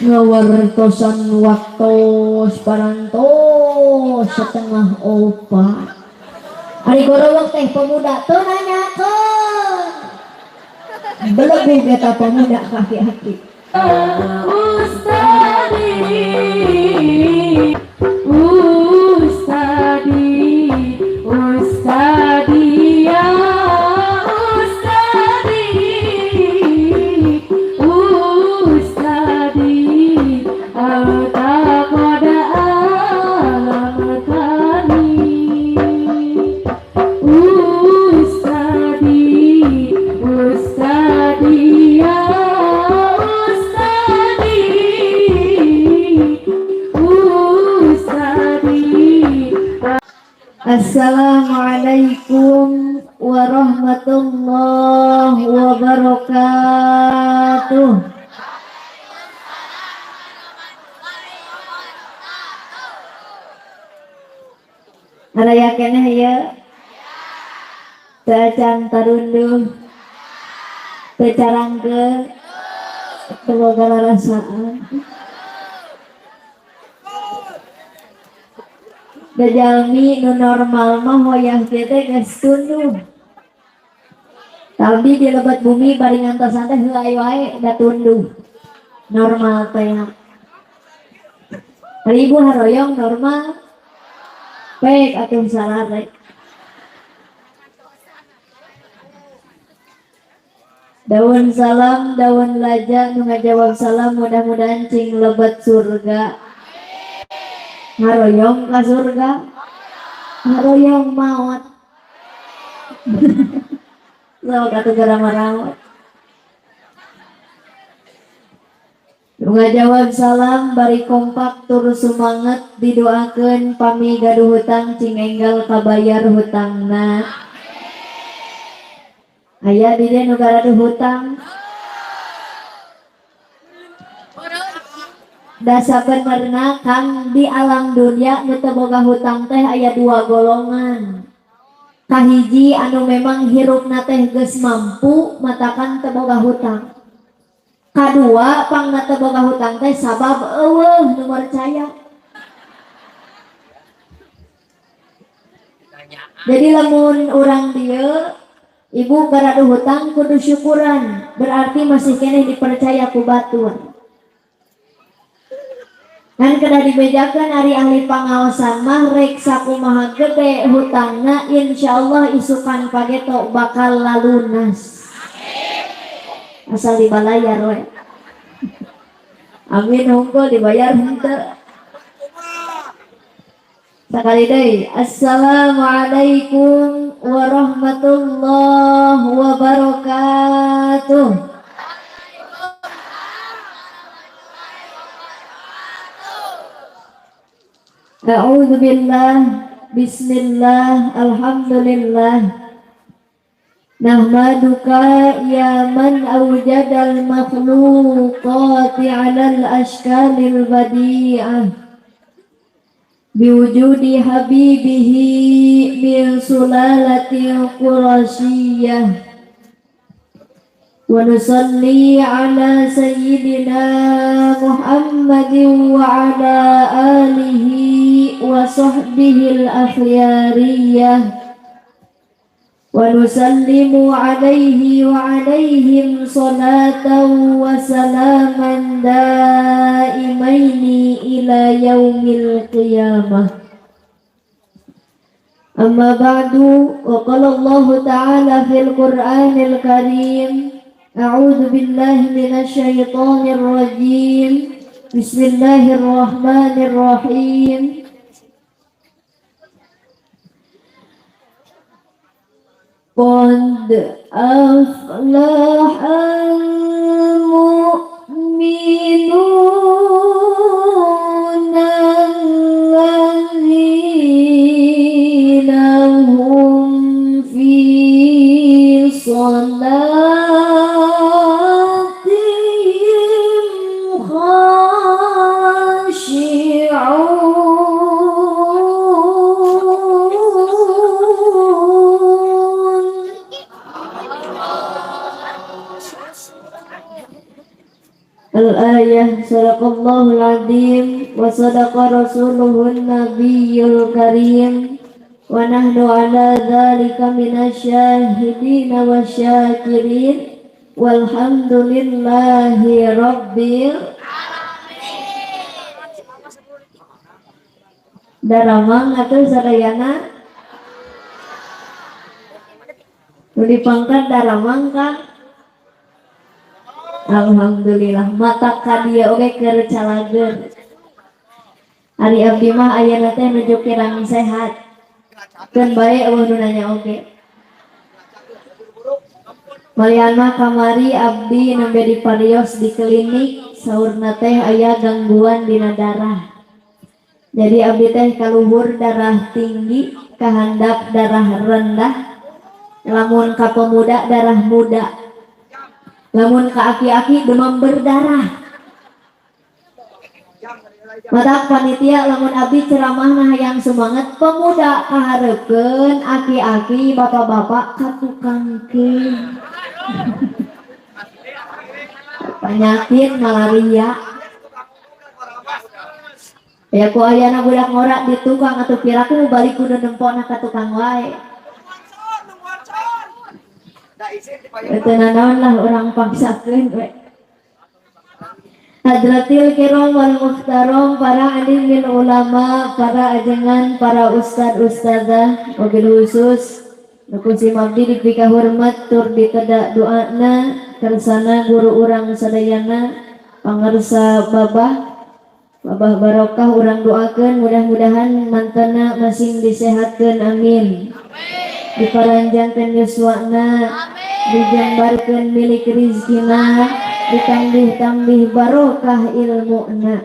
ngawartosan waktu parantos setengah opat. Ari gorowok teh pemuda teu nanyakeun. Belebih beta pemuda kaki-kaki. Ustadi, Ustadi, Ustadi ya Ustadi, Ustadi, al-taqada alamatani, Ustadi, Ustadi ya Ustadi, Ustadi. Assalamualaikum warahmatullahi wabarakatuh. Ada yakinnya ya? Tecan tarunduh, tecarangke, semoga rasaan. Bejalmi nu normal mah hoyah teh geus tunduh. Tapi di lebat bumi bari ngantosan teh heulai wae da tunduh. Normal teh. Ribu haroyong normal. Baik atuh salare. Daun salam, daun laja nu ngajawab salam mudah-mudahan cing lebat surga. Haroyong ka surga, haroyong maut. Lo kata gara marawat. Ngajawab salam bari kompak tur semangat didoakeun pami gaduh hutang cing enggal kabayar hutangna. Aya di dieu nu gaduh hutang. Dasa benerna kang di alam dunia nu teu boga hutang teh aya dua golongan. Kahiji anu memang hirupna teh geus mampu matakan teu boga hutang. Kadua pangna teu boga hutang teh sabab eueuh nu percaya. Jadi lamun urang dieu ibu garadu hutang kudu syukuran, berarti masih keneh dipercaya ku batur. Kan kada dibejakan hari ahli pangaosan mah rek sakumaha gede hutangna insyaallah isukan pageto bakal lalunas. Asal dibayar we. Amin hungkul dibayar henteu. Sakali deui. Assalamualaikum warahmatullahi wabarakatuh. A'udzu billah, bismillah, alhamdulillah. Nahmaduka ya man awjadal makhluqati 'alal ashkalil badi'ah biwujudi habibihi min sulalatil qurasyiyah. Wa nusalli ala sayyidina Muhammadin wa ala alihi wa sahbihi al-akhyariyah wa nusallimu alaihi wa alaihim salatan wa salaman daimaini ila yaumil qiyamah. Amma ba'du, wa qala Allah ta'ala fil Qur'anil Karim, a'udzu billahi minasy syaithanir rajim. Bismillahirrahmanirrahim. Qad aflahal mu'minun alladzina hum fi salatihim khashi'un. Al-ayah sadaqallahul azim wa sadaqa rasuluhun nabiyul karim wa nahnu ala dzalika minasyahidin wa syakirin walhamdulillahi rabbil daramang atuh sadayana nu dipangkat daramang kan. Alhamdulillah mata kadia oge keur calageun. Ari abdi mah ayeuna teh nuju kirang sehat. Keun bae eueuh nu nanya oge. Maliana kamari abdi nembe diparios di klinik saurna teh aya gangguan dina darah. Jadi abdi teh kaluhur darah tinggi, kahandap darah rendah, lamun ka pemuda darah muda. Lamun ke aki-aki demam berdarah. Mata panitia lamun abdi ceramah nah yang semangat pemuda kahareukeun, aki-aki bapak-bapak ka tukang keun. Penyakit malaria. Ya ku ayana budak ngora di tukang atuh piraku balik kudu nempona ka tukang wae. Itu nanaon lah orang paksakeun we. Hadratil kiram wal muhtaram, para alim ulama, para ajengan, para ustad ustadzah, wabil khusus nukusi mabdi dipika hormat tur ditedak doana kersana guru urang sadayana pangarsa babah barokah urang doakeun mudah-mudahan mantena masing disehatkeun amin. Diparanjangkeun yuswana, dijambarkeun milik rizkina, ditambih-tambih barokah ilmuna.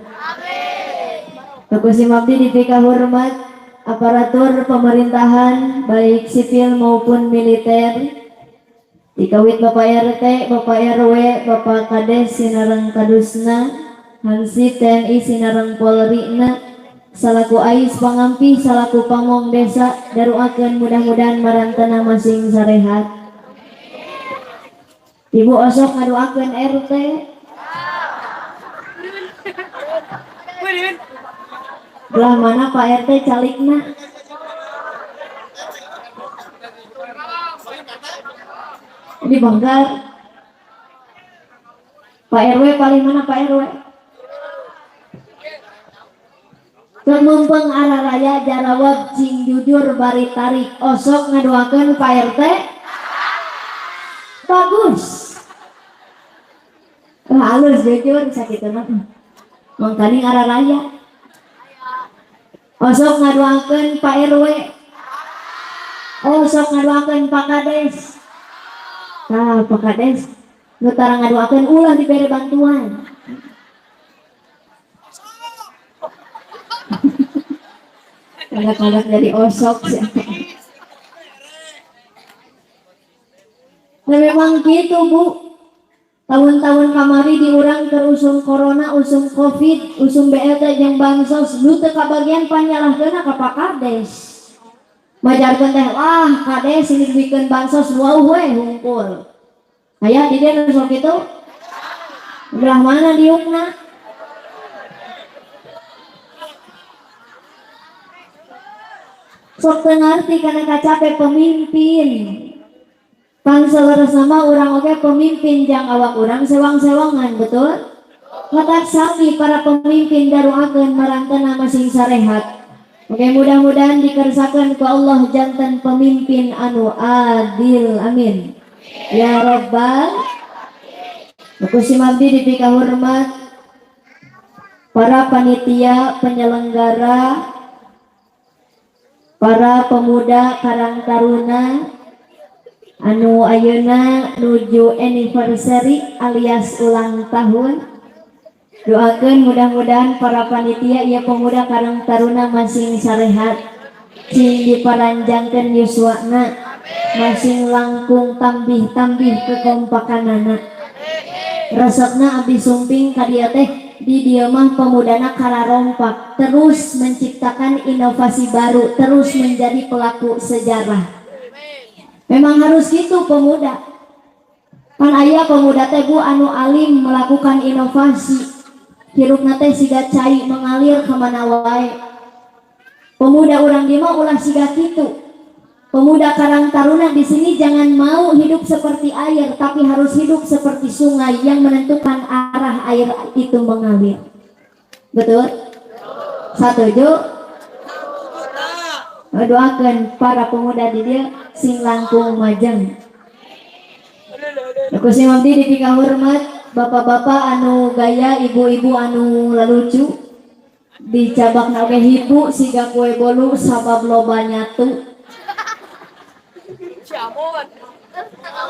Nukusi mabdi dipika hormat aparatur pemerintahan baik sipil maupun militer, dikawit Bapak RT, Bapak RW, Bapak Kades Sinareng Kadusna, Hansip TNI Sinareng Polrina, salaku ais pangampi, salaku pamong desa, daruakeun mudah-mudahan marantana masing sarehat. Ibu osok ngaduakeun RT. Belah mana Pak RT calikna? Di Banggar. Pak RW paling mana Pak RW? Kemumpeng araraya jarawab jing jujur bari tarik osok ngaduakeun Pak RT. Bagus. Halus jujur sakitu mah. Mangkani araraya. Osok ngaduakeun Pak RW. Osok ngaduakeun Pak Kades. Nah, Pak Kades nu tara ngaduakeun ulah dibere bantuan. Kadang-kadang jadi osok sih. Nah memang gitu Bu. Tahun-tahun kamari diurang ke usum corona, usum covid, usum BLT jeung bansos, lu teu kabagian panyalahkeun ka Pak Kades. Majarkeun teh wah Kades ini bikin bansos wow we hungkul. Aya di dieu sok kitu. Belah mana diukna? Sok ngerti karena kacape pemimpin. Pansel sama orang oke pemimpin jang awak orang sewang-sewangan betul. Matak sami para pemimpin daruakeun marantana masing sarehat. Oke mudah-mudahan dikersakeun ku Allah jantan pemimpin anu adil amin. Ya Rabbal. Nukusi mabdi dipika hormat para panitia penyelenggara, para pemuda Karang Taruna anu ayeuna nuju anniversary alias ulang tahun. Doakeun mudah-mudahan para panitia ieu pemuda Karang Taruna masing sarehat, cing diparanjangkeun yuswana, masing langkung tambih-tambih kekompakanana. Resepna abdi sumping ka dieu teh di dieu mah pemudana kararompak, terus menciptakan inovasi baru, terus menjadi pelaku sejarah. Memang harus gitu pemuda. Pan aya pemuda teh Bu anu alim melakukan inovasi hirupna teh siga cai mengalir kemana wae. Pemuda orang dia ulah siga kitu. Pemuda Karang Taruna di sini jangan mau hidup seperti air, tapi harus hidup seperti sungai yang menentukan arah air itu mengalir. Betul? Setuju? Doakan para pemuda di dia sing langkung majeng. Aku sih mabdi dipika hormat bapak-bapak anu gaya, ibu-ibu anu lalucu dicabak oge hibu siga kue bolu sabab loba nyatu.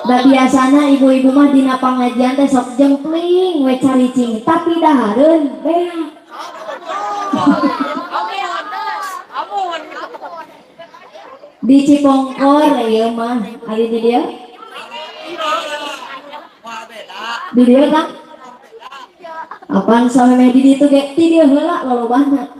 Da biasana ibu-ibu mah dina pangajian teh sok jempling we caricing, tapi dahareun beak. Di Cipongkor ya mah ada di dia kan apaan sampai di itu kayak di dia heula lolobana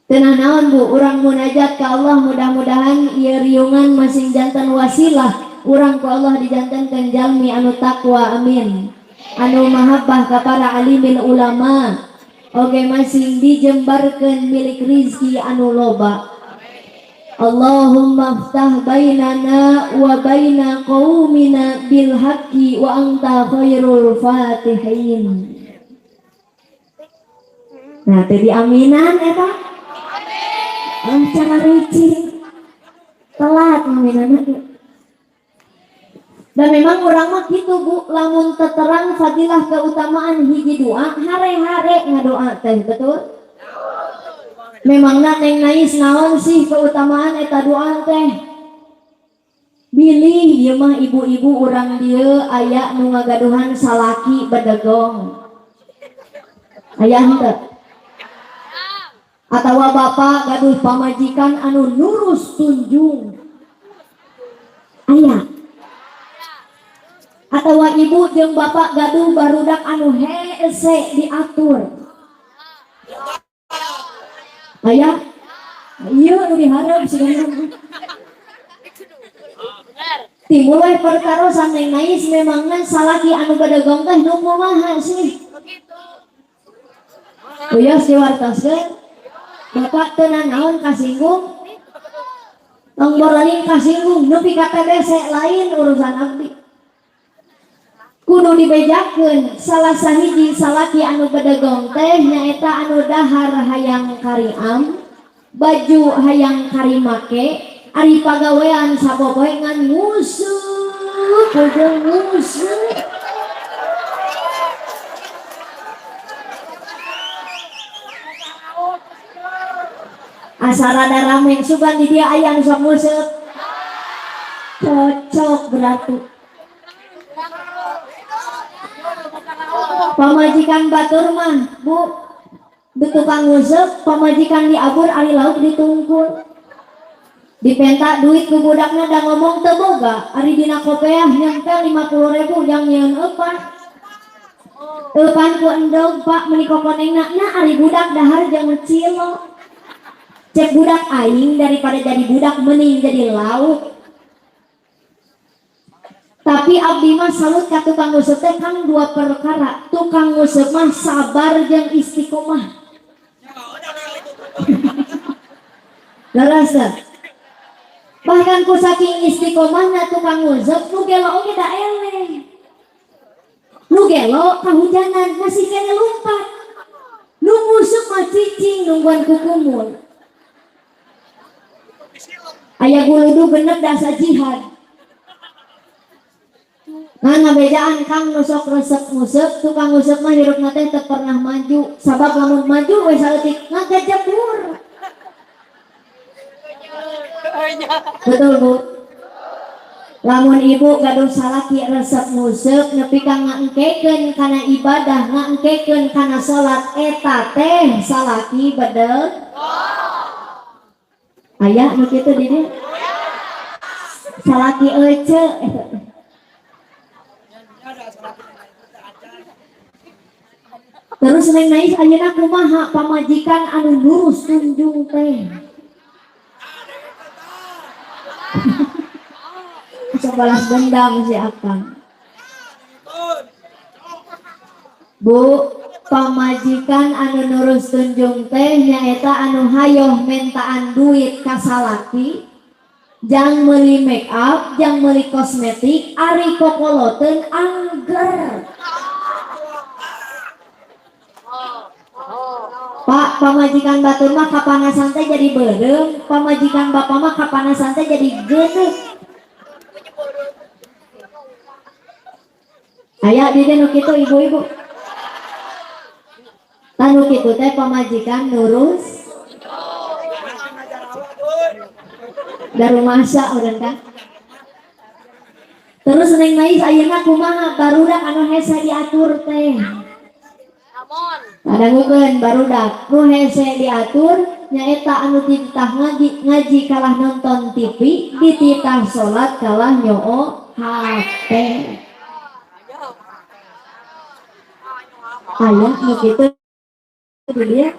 tenang naon Bu urang munajat ke Allah mudah-mudahan ieu riungan masing jantan wasilah urang ku Allah dijantankeun jalmi anu takwa amin anu mahabbah ka para alimil ulama oge masing dijembarkeun milik rizki anu loba. Allahumma aftah bainana wa baina qaumina bil haqqi wa anta khairul fatihin. Nah, tadi aminan eta. Amin. Cara ricing. Telat aminan. Dan memang orang mah gitu Bu, lamun terang fadilah keutamaan hiji doa, hare-hare ngadoa teh, betul? Memang neng nais naon sih keutamaan eta doa teh bilih ieu mah ibu-ibu urang dieu aya nu ngagaduhan salaki bedegong aya henteu atawa bapak gaduh pamajikan anu nurus tunjung aya atawa ibu jeung bapak gaduh barudak anu hese diatur ayah, iya nu diharap sebenarnya. Timbul we perkara saneng nais memangna salaki anu badagong teh nu kumaha sih? Uyas diwartaskeun. Bapak teu naon kasinggung. Tong boraling kasinggung nepi ka TBC lain urusan abdi. Kudu dibejakeun salah sahiji salaki anu badagong teh nyaeta anu dahar hayang kariam baju hayang kari make ari pagawean sabogoe ngan ngusuk kudu ngusuk asal ada rame sugan di dia aya anu sok ngusuk cocok beratu pamajikan batur mah Bu di tukang ngusep pamajikan diabur ari lauk ditungkul dipenta duit ku budakna da ngomong teu boga ari dina kopeah nyempel 50.000 yang nyieun eupan ku endog Pak meuni kokonengna na ari budak dahar jangan cilo cek budak aing daripada jadi budak mending jadi lauk. Tapi abdi mah salut ka tukang ngusep teh Kang dua perkara. Tukang ngusep mah sabar jeung istiqomah. Larasa. Bahkan ku saking istiqomahna tukang ngusep nu gelo oge da eleh. Nu gelo kahujanan masih kene lumpat. Nu ngusep mah cicing nungguan ku kumul. Aya guludu genep dasa jihad. Nah bedaan Kang nusok resep ngusep tukang ngusep mah hirupna teh teu pernah maju sabab lamun maju we saeutik ngagajabur betul Bu lamun ibu gaduh salaki resep ngusep nepi ka ngaengkekeun kana ibadah ngaengkekeun kana salat eta teh salaki bedeg aya nu kitu di dieu salaki ece terus neng nais ayeuna kumaha pamajikan anu lurus tunjung teh balas dendam si Akang. Bu, pamajikan anu nurus tunjung teh nyaeta anu hayoh mentaan duit kasalaki, jang meuli make up, jang meuli kosmetik, ari kokoloteun angger. Pak, pamajikan batur mah kapanasan teh jadi beureum, pamajikan bapak mah kapanasan teh jadi geudeg. Aya di nu kitu ibu-ibu. Tanu kitu teh pamajikan nurus dari masa urang kan. Terus Neng Mais ayeuna kumaha barudak anu hese diatur teh. Padangukeun barudak nu hese diatur nyaeta anu dititah ngaji kalah nonton TV, dititah salat kalah nyoo HP. Aya nu kitu dia.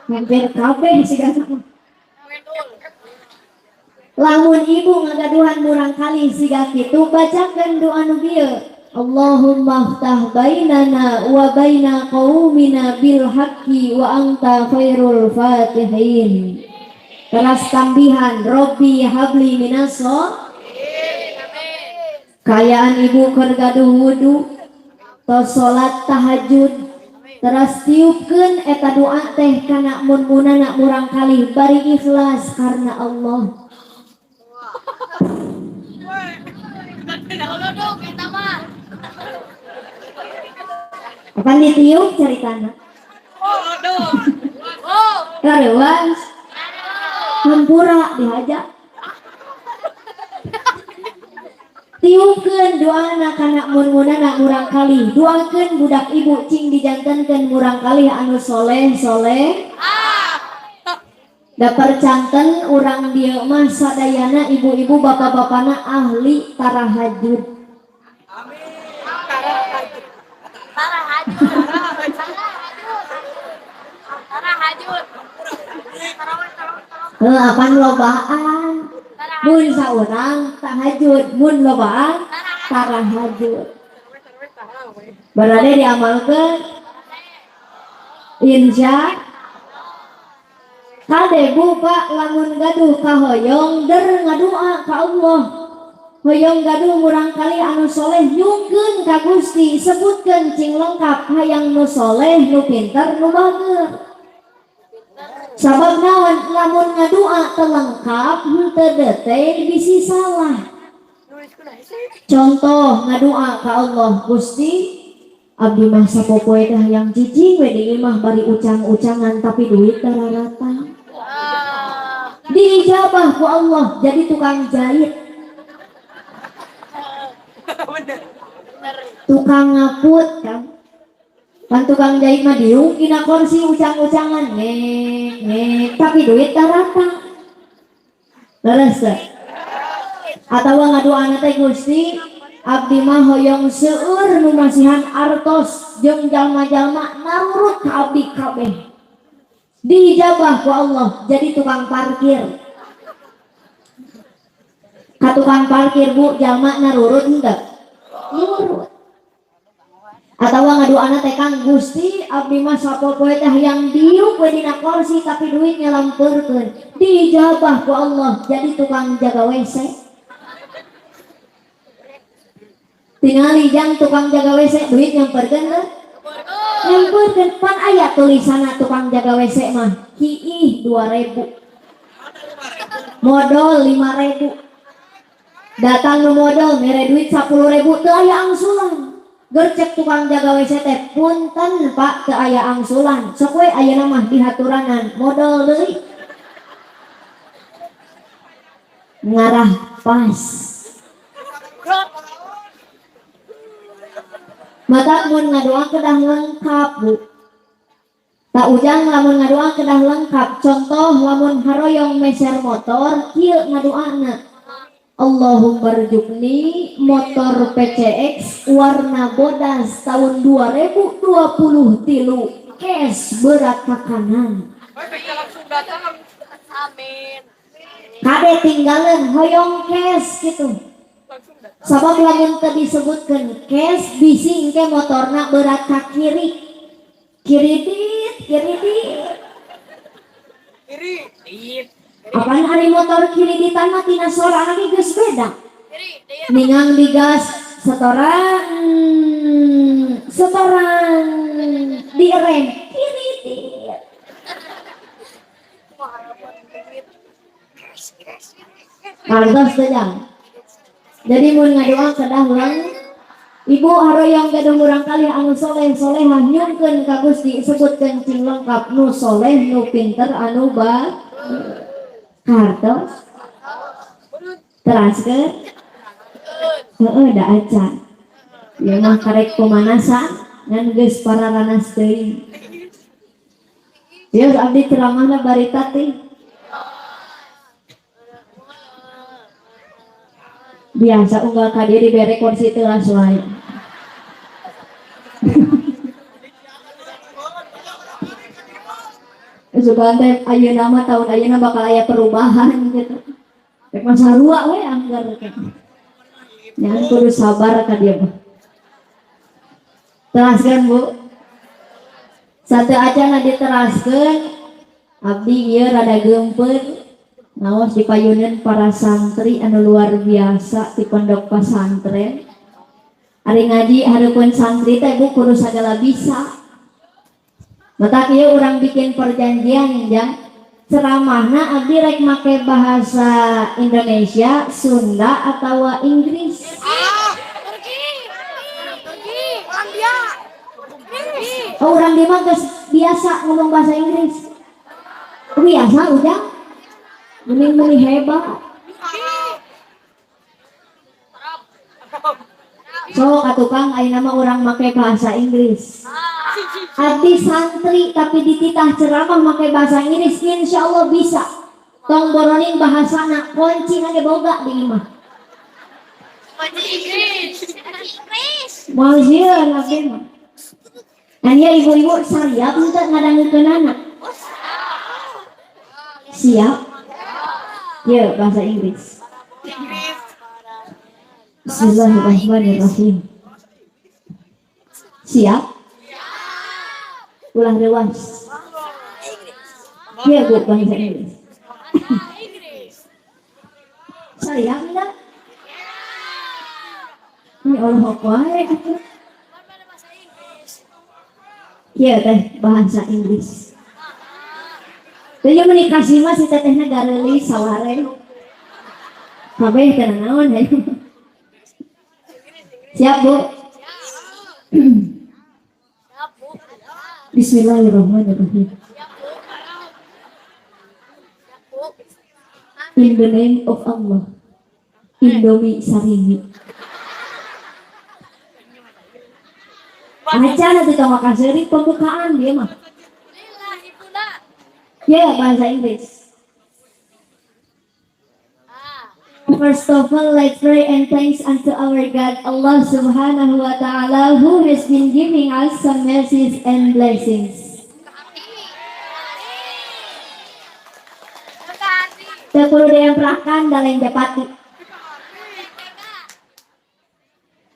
Hampir kabeh sigana. Lamun ibu ngagaduhan murang kali siga kitu bacakeun doa nu kieu. Allahumma ftah bainana wa baina qaumina bil haqqi wa anta khairul fatihin. Keras tambihan Robbi habli minaso. Kayaan ibu keur gaduh wudu, tos salat tahajud, teras tiupkeun eta doa teh kana mun-munana murang kali bari ikhlas karena Allah. Akan ditiup ceritana. Karewas hampura dihaja. Tiupkeun doana kana mun-munana murang kali. Doakeun budak ibu cing dijantenkeun murang kali anu soleh-soleh. Da percanten urang dieu mah sadayana ibu-ibu bapak-bapana ahli tarahajud. Amin. Tarahajud. Apan lobaan. Mun saurang tahajud, mun lobaan tarahajud. Berarti diamalkeun insya kade buka lamun gaduh ka hoyong der ngadoa ka Allah. Hoyong gaduh murang kali anu soleh nyungkeun ka Gusti, sebutkeun cing lengkap hayang nu soleh, nu pinter, nu bager. Sabab naon lamun ngadoa teu lengkap henteu deute bisi salah. Contoh ngadoa ka Allah, Gusti abdi mah sapopoe teh hayang jijing we di imah bari ucang-ucangan tapi duit dararata. Diijabah ku Allah jadi tukang jahit, tukang ngaput kan. Kan tukang jahit mah diung dina kursi ucang-ucangan nek tapi duit darata. Leres teh. Atawa ngadoana teh Gusti abdi mah hoyong seueur nu masihan artos jeung jalma-jalma narurut ka abdi kabeh. Diijabah ku Allah jadi tukang parkir. Ka tukang parkir bu jalma narurut henteu? Nurut. Atawa ngadoana teh Kang Gusti abdi mah sapopoe teh hayang diuk we dina kursi tapi duitnya lampeurkeun. Diijabah ku Allah jadi tukang jaga WC. Tingali jang tukang jaga WC duit nyamperkeun teh? Nyamperkeun pan aya tulisanna tukang jaga WC mah kiih 2.000. Modal 5.000. Datang nu modal mere duit 10.000 teu aya angsulan. Gercek tukang jaga WC teh punten Pak teu aya angsulan. Sok we ayeuna mah dihaturanan modal deui. Ngarah pas. Mata mun ngadoa kedah lengkap bu. Tak ujang lamun ngadoa kedah lengkap. Contoh lamun haroyong meser motor, kieu ngadoana. Allahumma rzuqni motor PCX warna bodas tahun 2023 cash berat ke kanan. Amin. kade tinggalan hoyong cash gitu. Sabab lamun teu disebutkeun cash bisi engke motorna berat ka kiri. Kiri dit. Apaan hari motor kiri di tanah tina sorangan di gas beda. Ningang digas setoran di rem kiri dit. Kantos teh jadi mun ngadoa kedah urang ibu haroyong gadung urang kali anu soleh solehah nyungkeun ka Gusti sebutkeun cing lengkap nu soleh nu pinter anu ba kartos teraskeun heeh da acan ieu mah karek pemanasan ngan geus pararanas teuing ieu abdi ceramahna barita teh biasa unggal ka diri bere kursi telas wae. Sugan teh ayeuna mah tahun ayeuna bakal aya perubahan gitu. Rek mah sarua we anggar teh. Jangan kudu sabar ka dieu mah. Teraskeun Bu. Satu acan diteraskeun abdi ieu rada geumpeur ngawas dipayuneun para santri anu luar biasa di pondok pesantren. Ari ngaji hareupeun santri teh Bu kudu sagala bisa. Mata ieu urang bikin perjanjian jang ceramahna abdi rek make bahasa Indonesia, Sunda atawa Inggris. Oh, urang di mah geus biasa ngomong bahasa Inggris. Biasa ujang. Meni hebat. So katukang ayeuna mah urang make bahasa Inggris. Abdi santri tapi dititah ceramah make bahasa Inggris insyaallah bisa. Tong boroning bahasana kunci ge boga di imah. Kunci Inggris. Moal sieun abdi mah. Anya ibu-ibu siap untuk ngadangkeun anak. Siap. Ya, bahasa Inggris. Bismillahirrahmanirrahim. Siap? Ulah rewas. Ya, Bu, bahasa Inggris. Siap enggak? Ini Allah wae. Ya, teh bahasa Inggris. Teu menikah sih mah si tetehna gareuli saware. Kabeh teu naon ya. Siap, Bu? Bismillahirrahmanirrahim. In the name of Allah. Indomie Sarimi. Acara di kamar kaseri pembukaan dia mah. Ya, bahasa Inggris. First of all, let's pray and thanks unto our God, Allah Subhanahu wa Ta'ala, who has been giving us some mercies and blessings. Tak perlu diemprakan dalam japati.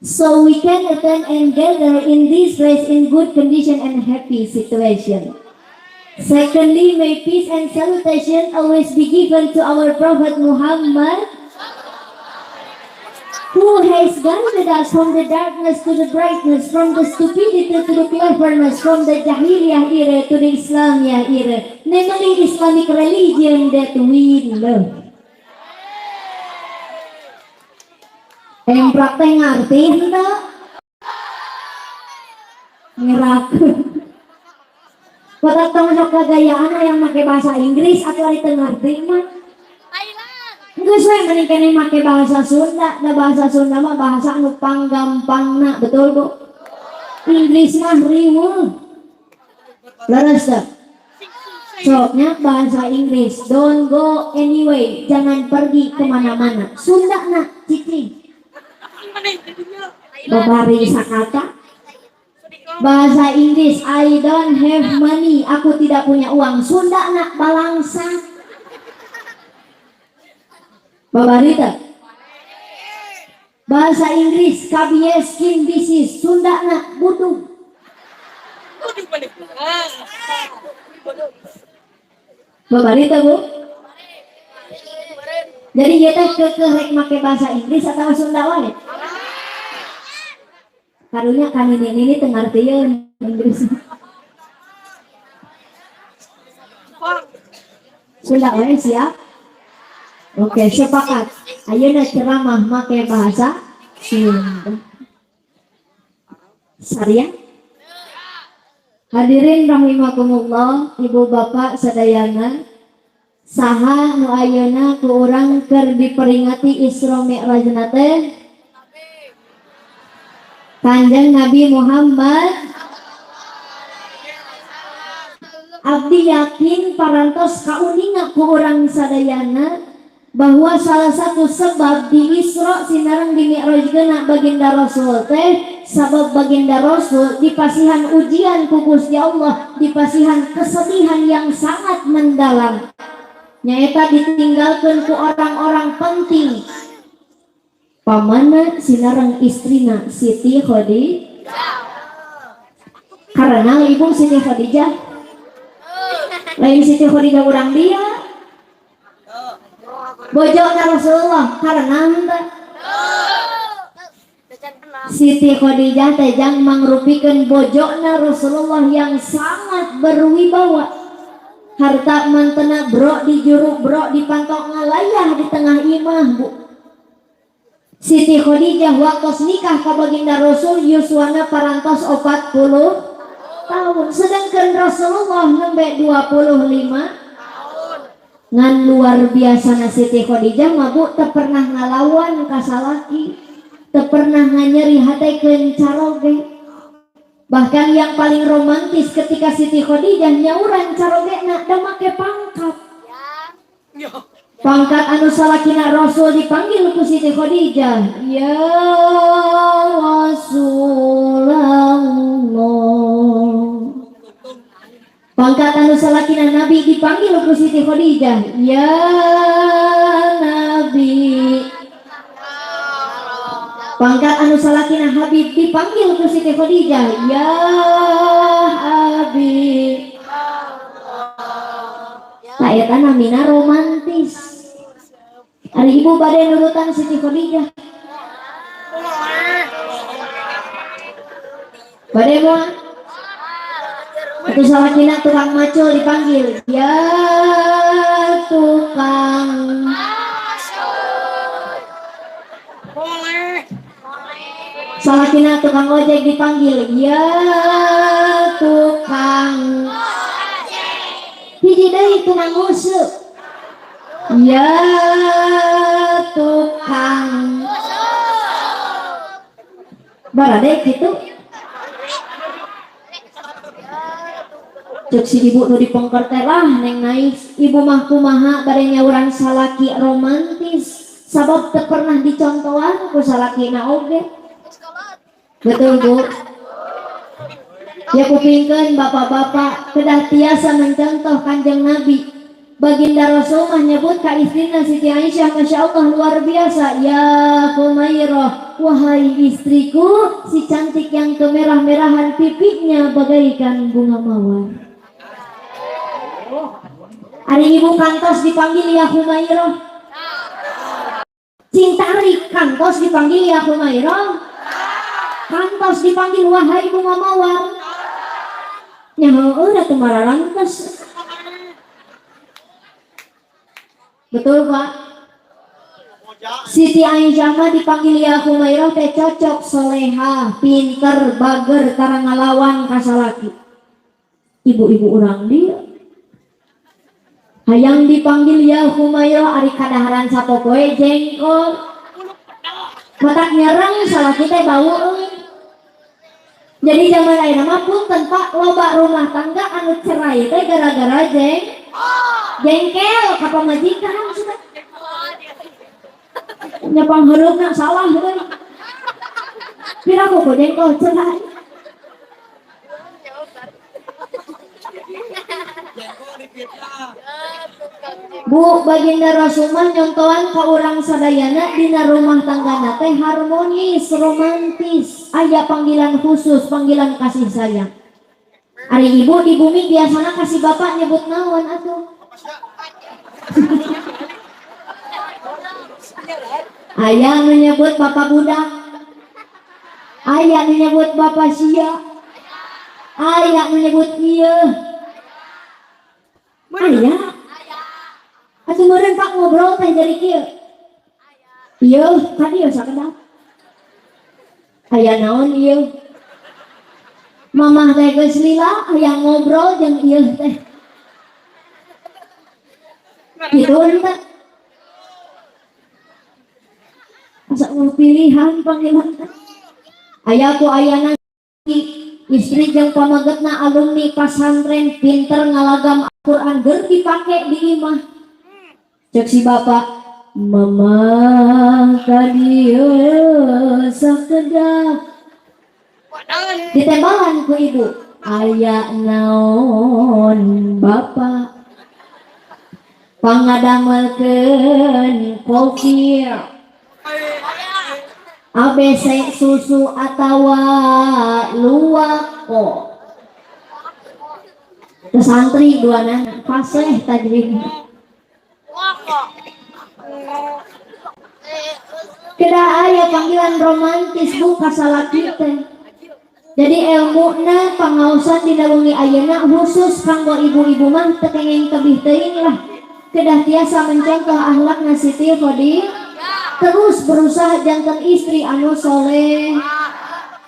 So we can attend and gather in this place in good condition and happy situation. Secondly, may peace and salutation always be given to our Prophet Muhammad, who has guided us from the darkness to the brightness, from the stupidity to the cleverness, from the Jahiliyah era to the Islamiyah era, namely Islamic religion that we love. Yang praktek ngerti enggak? Ngerak. Pada tong sok kegayaan yang make bahasa Inggris atau ari teu ngarti mah. Geus we mending kene make bahasa Sunda, da bahasa Sunda mah bahasa anu panggampangna, betul Bu? Inggris mah riweuh. Leres teh. Soknya bahasa Inggris, don't go anyway, jangan pergi kemana-mana. Sunda na cicing. Babari sakata. Bahasa Inggris, I don't have money, aku tidak punya uang. Sunda nak balangsa. Babarita bahasa Inggris kabieskin bisis Sundana butuh Babarita Bu. Jadi kita ke make bahasa Inggris atau Sunda wae. Karunya kan ini tengartieun Inggris. Sunda wae siap. Oke, sepakat. Ayeuna ceramah make bahasa Sunda. Saria. Hadirin rahimakumullah, Ibu Bapak sadayana, saha nu ayeuna ku urang keur diperingati Isra Mi'rajna teh Kanjeng Nabi Muhammad. Abdi yakin parantos kauninga ku urang sadayana bahwa salah satu sebab di Isra sinareng di Mi'rajkeuna baginda Rasul teh sabab baginda Rasul dipasihan ujian ku Gusti Allah, dipasihan kesedihan yang sangat mendalam. Nyaeta ditinggalkan ku orang-orang penting. Pamana sinareng istrina Siti Khadijah. Karena ibu Siti Khadijah lain Siti Khadijah urang dia bojona Rasulullah karena Siti Khadijah tejang mangrupikeun bojona Rasulullah yang sangat berwibawa. Harta mantena bro di juruk bro dipantok ngalayah di tengah imah Bu. Siti Khadijah waktu nikah ka baginda Rasul yuswana parantos 40 tahun, sedangkan Rasulullah nembe 25 ngan luar biasa. Siti Khadijah mah Bu teu pernah ngalawan ka salaki, teu pernah nganyeri hatekeun caroge. Bahkan yang paling romantis ketika Siti Khadijah nyauran carogena da make pangkat. Pangkat anu salakina Rasul dipanggil ku Siti Khadijah, ya Rasulullah. Pangkat anu salakina Nabi dipanggil ku Siti Khadijah, ya Nabi. Pangkat anu salakina Habib dipanggil ku Siti Khadijah, ya Habib. Nah eta namina romantis. Ari ibu bade nurutan Siti Khadijah. Bade moal. Itu salakina tukang macul dipanggil, ya tukang salakina tukang ojek dipanggil, ya tukang hiji deui tukang nguseup, ya tukang barade gitu. Cek si ibu nu dipengker teh lah neng nais ibu mah kumaha bade nyauran salaki romantis sabab teu pernah dicontohan ku salakina oge. Betul Bu. Ya kupingkeun bapak-bapak kedah tiasa mencontoh Kanjeng Nabi. Baginda Rasul mah nyebut ka istrina Siti Aisyah, Masya Allah luar biasa, ya Humairah, wahai istriku si cantik yang kemerah-merahan pipinya bagaikan bunga mawar. Ari ibu kantos dipanggil ya Humairah, Cintari kantos dipanggil ya Humairah, kantos dipanggil wahai bunga mawar. Nyaho udah temaralantas. Betul Pak. Siti Aisyah mah dipanggil ya Humairah teh cocok, soleha, pinter, bager, karang ngalawan kasalaki. Ibu-ibu urang dia hayang dipanggil ya Humairah ari kadaharan sapopoe jengkol matak nyereng salaki teh bau euy. Jadi zaman ayeuna mah punten Pak, loba rumah tangga anu cerai teh gara-gara jengkel ka pamajikan sudah. Nya pangheureup salah euy. Piraku ku jengkol cerai. Bu, baginda Rasulullah nyontohan ka urang sadayana dina rumah tanggana teh harmonis, romantis, aya panggilan khusus, panggilan kasih sayang. Ari ibu di bumi biasanya kasih bapak nyebut naon atuh? Ayah menyebut bapak budak, ayah menyebut bapak sia, ayah menyebut iya, ayah. Atuh meureun Pak ngobrol teh jadi kieu. Ieu ka dieu sakedap. Aya naon ieu? Mamah teh geus lila aya ngobrol jeung ieu teh. Kitu teh. Asa pilihan panggilan teh. Aya ku ayana istri jeung pamagetna alumni pasantren pinter ngalagam Al-Qur'an geur dipake di imah. Cek si bapak, mama tadi sakedap ditembalan ku ibu. Aya naon bapak pangadamelkeun kopi ABC susu atawa luwak kok kesantri duana fasih tajwid. Kedah aya panggilan romantis bu kasalaki teh. Jadi ilmuna pangaosan dina wengi ayeuna khusus kanggo ibu-ibu mah teu kenging tebih teuing lah. Kedah tiasa mencontoh akhlak Siti Khodi. Terus berusaha jantan istri anu soleh.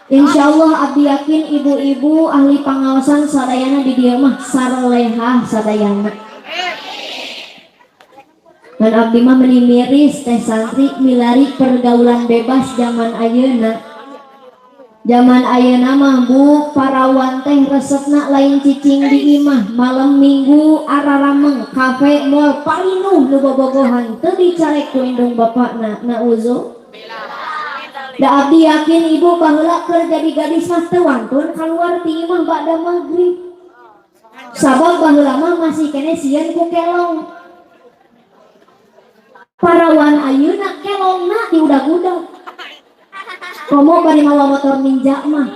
Insyaallah abdi yakin ibu-ibu ahli pangaosan sadayana di dieu mah sarolehah sadayana. Dan abdi mah meuni miris teh santri milari pergaulan bebas zaman ayeuna. Zaman ayeuna mah bu parawan teh resepna lain cicing di imah, malam minggu ararameng kafe mall parinuh nu bobogohan teu dicarek ku indung bapakna. Nauzu. Da abdi yakin ibu baheula keur jadi gadis mah teu wantun kaluar ti imah ba'da maghrib. Sabab baheula mah masih kene sieun ku kelong. Parawan ayeuna kelongna di udag-udag. Komo bari mawa motor ninja mah.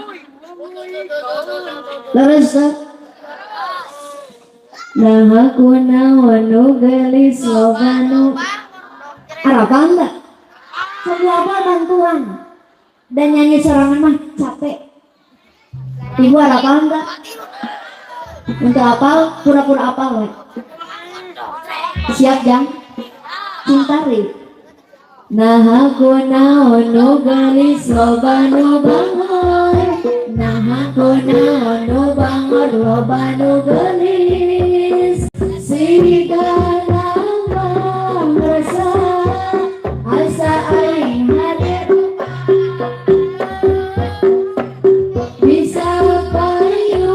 Leres. Nah aku naon nu gelis loganu. Harapan enggak? Sebuah bantuan. Dan nyanyi sorangan mah capek. Ibu harapan enggak? Untuk apal, pura-pura apal we. Siap jang? Cintari. Nah aku naon nu gelis loba nu bangor. Nah aku naon nu bangor loba nu gelis. Sigana rasa asa aing hadir bisa payu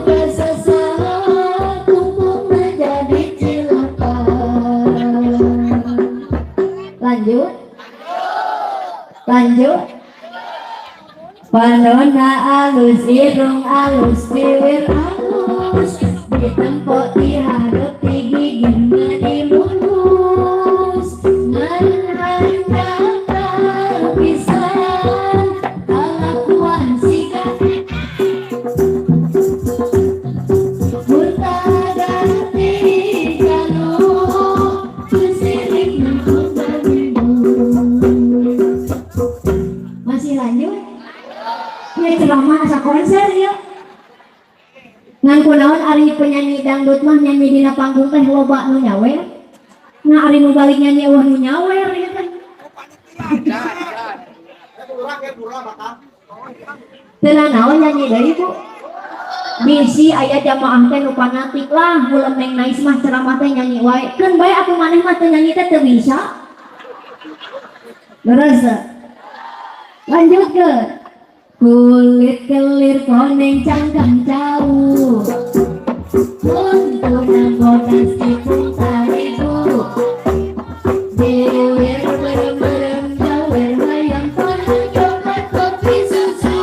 kesesat untuk menjadi cilaka. Lanjut panona alus irung alus bibir alus ditempok di hadap di gigi di mulus menhandapkan pisan kelakuan sikap mutadati kanu kusirik nukut masih lanjut ini ceramah asa konser ya ngan kunaon ari penyanyi dangdut mah nyanyi dina panggung teh loba nu nyawer nah ari nu balik nyanyi eueuh nu nyawer ya teh teu naon nyanyi deui Bu bisi aya jamaah teh nu fanatik lah mulem neng nais mah ceramah teh nyanyi wae keun bae atuh maneh mah teu nyanyi teh teu bisa beres. Lanjut ke kulit kelir koneng cangkang jauh untuk nabodas tipung tariku diwir berem-berem jawer hayang panas coklat kopi susu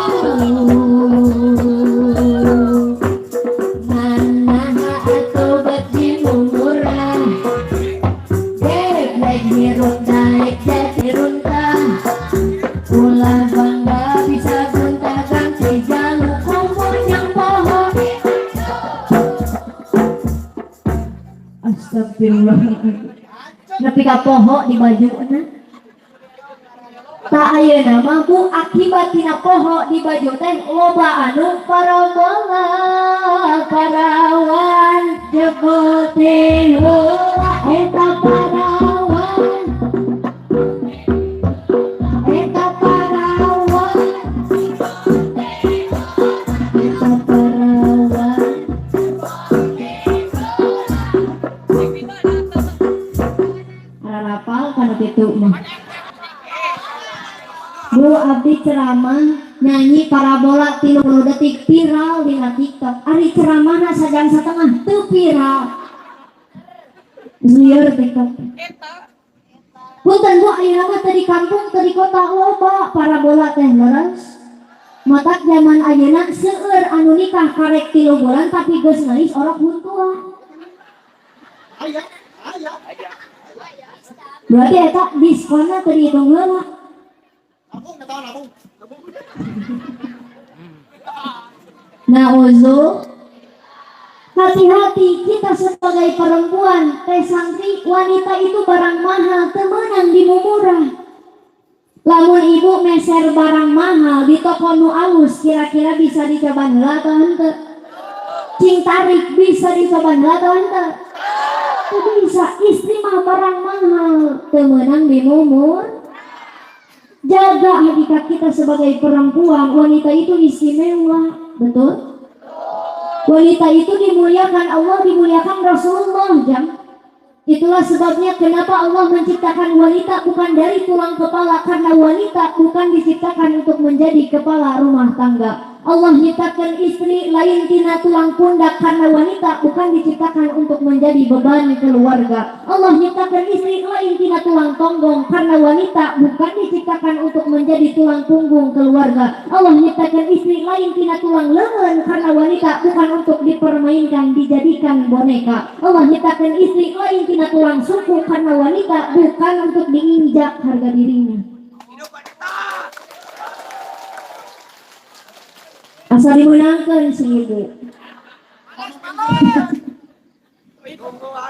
nanaha atau Astagfirullah. Nepi ka poho di bajuna. Tak ayeuna mah Bu akibat tina poho di baju teh loba anu parabola parawan jebol teh eta parawan eta parawan eta parawan harapal kana kitu mah. Bu abdi ceramah nyanyi parabola 30 detik viral di TikTok. Ari ceramahna sajam setengah teu viral. Lieur TikTok. Punten Bu ayeuna mah teu di kampung teu di kota loba parabola teh leres. Matak zaman ayeuna seueur anu nikah karek 3 bulan tapi geus ngeulis orok huntuan. Aya. Berarti eta diskonna teu dihitung heula. Nauzu, hati-hati kita sebagai perempuan, santri wanita itu barang mahal, temenan di murah. Lamun ibu meser barang mahal di toko nu alus, kira-kira bisa dicoba heula atau henteu? Cing tarik bisa dicoba heula atau henteu? Teu bisa, istri mah barang mahal, temenan di mumur. Jaga hakikat kita sebagai perempuan, wanita itu istimewa, betul? Wanita itu dimuliakan Allah, dimuliakan Rasulullah, jam. Itulah sebabnya kenapa Allah menciptakan wanita bukan dari tulang kepala, karena wanita bukan diciptakan untuk menjadi kepala rumah tangga. Allah menciptakan istri lain tina tulang pundak karena wanita bukan diciptakan untuk menjadi beban keluarga. Allah menciptakan istri lain tina tulang tonggong karena wanita bukan diciptakan untuk menjadi tulang punggung keluarga. Allah menciptakan istri lain tina tulang lengan karena wanita bukan untuk dipermainkan, dijadikan boneka. Allah menciptakan istri lain tina tulang suku karena wanita bukan untuk diinjak harga dirinya. Asal dimenangkan si ibu.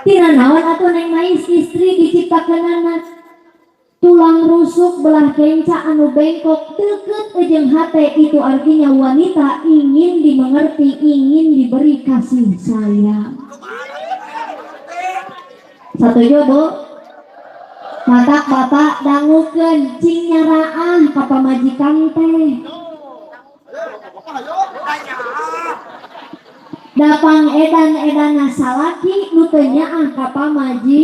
Tina naon atau neng mais istri diciptakan anak tulang rusuk belah kenca anu bengkok deket ujung hate, itu artinya wanita ingin dimengerti, ingin diberi kasih sayang. Satuju Bu. Matak bapak dangukeun cing nyaraan ka pamajikan teh. Dapang edan-edana salaki nu teu nyaah ka pamaji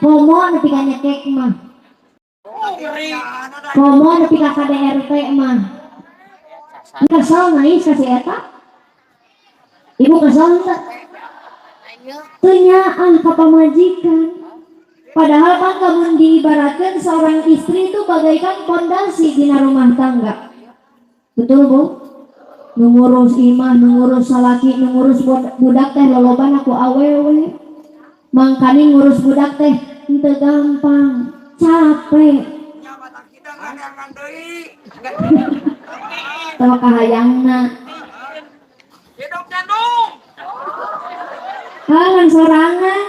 komo nepi ka nyekek mah. Komo nepi ka KDRT mah. Kesel nais ka si eta? Ibu kesel teu? Teu nyaah ka pamajikan. Padahal kan kamu diibaratkan seorang istri itu bagaikan pondasi dina rumah tangga. Betul Bu? Ngurus imah, ngurus salaki, ngurus budak teh loloban aku awewe. Mangkani ngurus budak teh henteu gampang, capek. Teu kahayangna. Halang sorangan.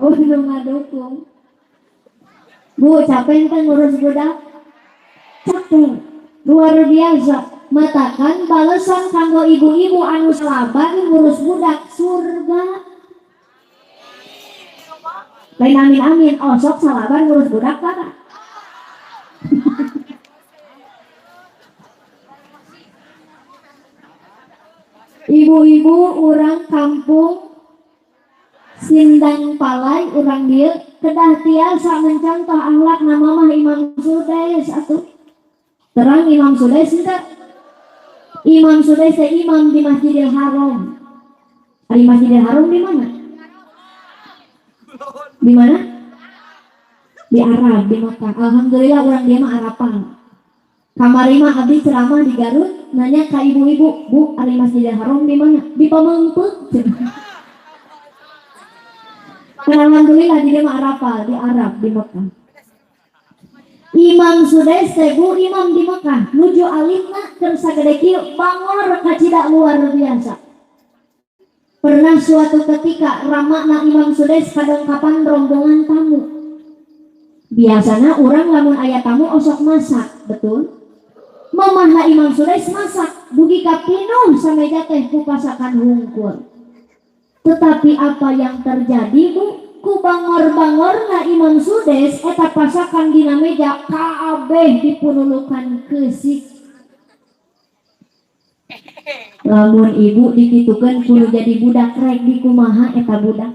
Oh, belum ngadukung. Bu, capek kan ngurus budak? Capek, luar biasa. Matakan balesan kanggo ibu-ibu anu salaban ngurus budak surga. Lain amin-amin, osok salaban ngurus budak kana. Ibu-ibu urang kampung Sindang Palai urang dieu kedah tiasa mencontoh akhlak nama mah Imam Sudais atuh. Terang Imam Sudais enggak? Imam Sudais teh imam di Masjidil Haram. Di Masjidil Haram di mana? Di mana? Di Arab, di Makkah. Alhamdulillah urang dia mah Arapan. Kamari mah abdi ceramah di Garut, nanya ke ibu-ibu, Bu, ari Masjidil Haram di mana? Di Pamengpeuk. Alhamdulillah di mah Arafah, di Arab, di Mekah. Imam Sudais Bu imam di Mekah, nuju alimna keur sagede kieu bangor ka cidak luar biasa. Pernah suatu ketika ramakna Imam Sudes kadongkapan rombongan tamu. Biasanya orang lamun ayat tamu osok masak, betul? Mamahna Imam Sudes masak, dugi ka pinuh sameja teh ku pasakan hungkul. Tetapi apa yang terjadi bu? Ku bangor-bangorna Imam Sudes eta pasakan dina meja kaabeh dipunulukan keusik. Lamun ibu dikitukan kudu jadi budak rek di kumaha eta budak.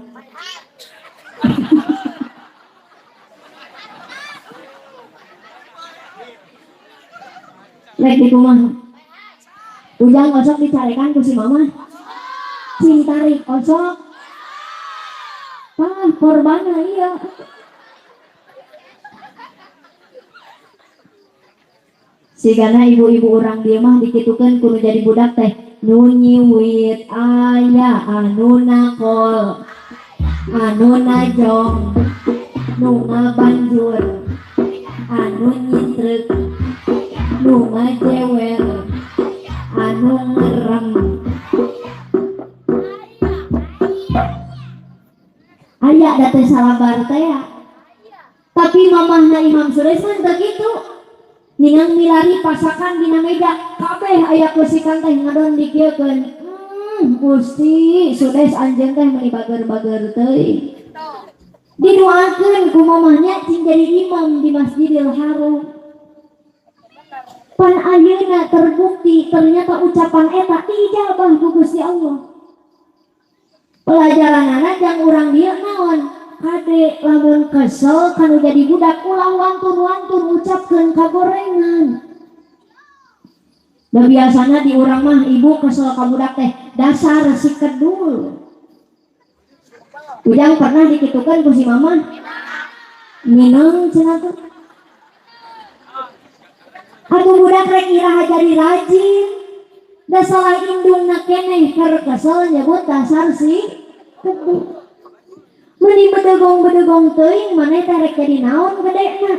Rek di kumaha. Ujang osok dicarekan ku si mama. Sing tarik osok. Tah korbanna iya. Sigana ibu-ibu orang dia mah dikitukan kudu jadi budak teh nu nyiwit aya anu nakol anu najong nu ngabanjur anu nyitrek nu ngajewer anu ngerem aya da teh salabar teh. Tapi mamahna Imam Sudes mah teu kitu. Ningang milari pasakan dina meja kabeh aya kusikan teh ngadon dikiekeun. Gusti Sudes anjeun teh meuni bager-bager teuing. Didoakeun ku mamahnya cing jadi imam di Masjidil Haram. Pan ayeuna terbukti ternyata ucapan eta dijabah ku Gusti Allah. Pelajaranana jang urang dieu naon? Kade lamun kesel kanu jadi budak ulah wantur-wantur ucapkeun kagorengan. Da biasana di urang mah ibu kesel ka budak teh dasar si kedul. Ujang pernah dikitukeun ku si mama. Minang cenah teh. Atuh budak rek iraha jadi rajin. Da salah indungna keneh keur kesel nyebut dasar si kedul. Meni bedegong-bedegong teuing maneh teh rek jadi naon gedena.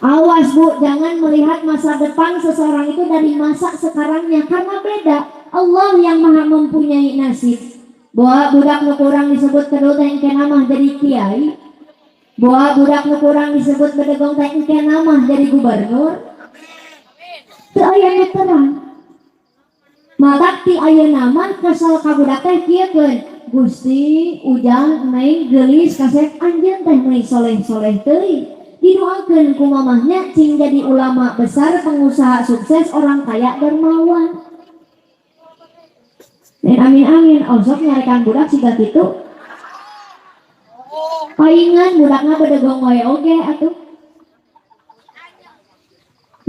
Awas bu, jangan melihat masa depan seseorang itu dari masa sekarangnya karena beda. Allah yang maha mempunyai nasib. Bahwa budak nu kurang disebut kedul teh engkena mah jadi kiai. Bahwa budak nu kurang disebut bedegong teh engkena mah jadi gubernur. Teu aya nu terang. Mata ti ayeuna mah kesel ka budak teh kieukeun. Gusti Ujang naik gelis kasep anjeun teh meuli soleh-soleh teuing. Didoakeun ku mamahnya cing jadi ulama besar, pengusaha sukses, orang kaya dermawan. Dan amin-amin osok nyarekan budak siga kitu. Paingan budakna bedegong wae oge atuh.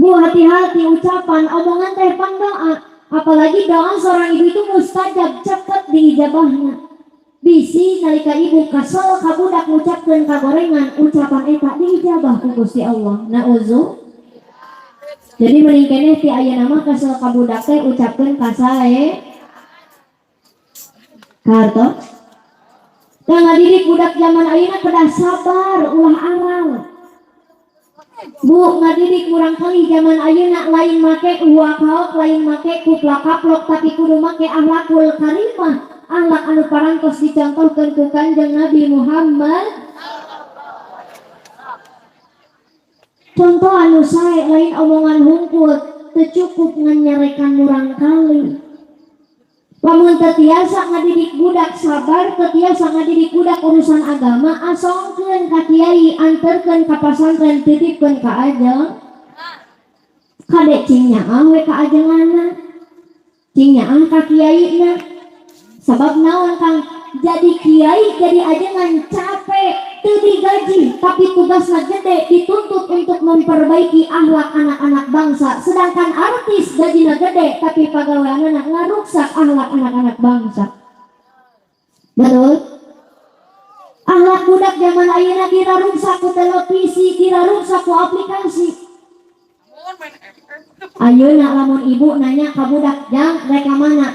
Bu hati-hati ucapan omongan teh pandoa. Apalagi doa seorang ibu itu mustajab cepet diijabahna. Bisi nalika ibu kasal ka budak ngucapkeun kagorengan ucapan eta diijabah ku Gusti Allah. Nauzu. Jadi mending keneh ti ayeuna mah kasal ka budak teh ucapkeun kasae kartos. Da ngadidik budak zaman ayeuna kedah sabar ulah aral. Bu ngadidik kurang kali zaman ayeuna lain make uwakaok, lain make kuplak-kaplok, tapi kudu make akhlakul karimah. Ahlak anu parantos dicontohkeun ku Kanjeng Nabi Muhammad. Contoh anu sae lain omongan hungkul teu cukup nganyarekan murang kali. Lamun teu tiasa ngadidik budak sabar, teu tiasa ngadidik budak urusan agama, asongkeun ka kiai, anterkeun ka pasantren, titipkeun ka ajeng. Kade cing nyaah we ka ajenganna. Cing nyaah ka kiaina. Sabab naon Kang? Jadi kiai, jadi ajengan capek, teu digaji, tapi tugasna gede, dituntut untuk memperbaiki akhlak anak-anak bangsa. Sedangkan artis gajina gede, tapi pagaweanna ngaruksak akhlak anak-anak bangsa. Betul? Akhlak budak zaman ayeuna kira ruksak ku televisi, kira ruksak ku aplikasi. Ayeuna lamun ibu nanya ka budak, "Jang, rek ka mana?"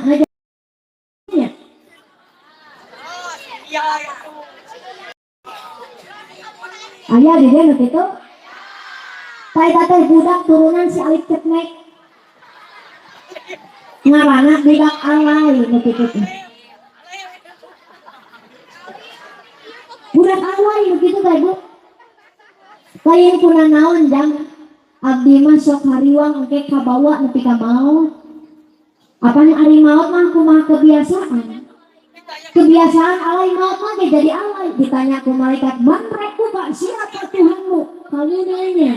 Ayah di dia gitu. Tay teh budak turunan si Alif Ceknek. Ngaranna budak alay begitu teh. Budak alay begitu teh Bu. Lain kuna naon jang abdi mah sok hariwang engke kabawa nepi ka maut. Apanya ari maut mah kumaha kebiasaan. Kebiasaan alay maut mah jadi alay. Ditanya ku malaikat, "Man rek buka siapa Tuhanmu?" Kamu nanya.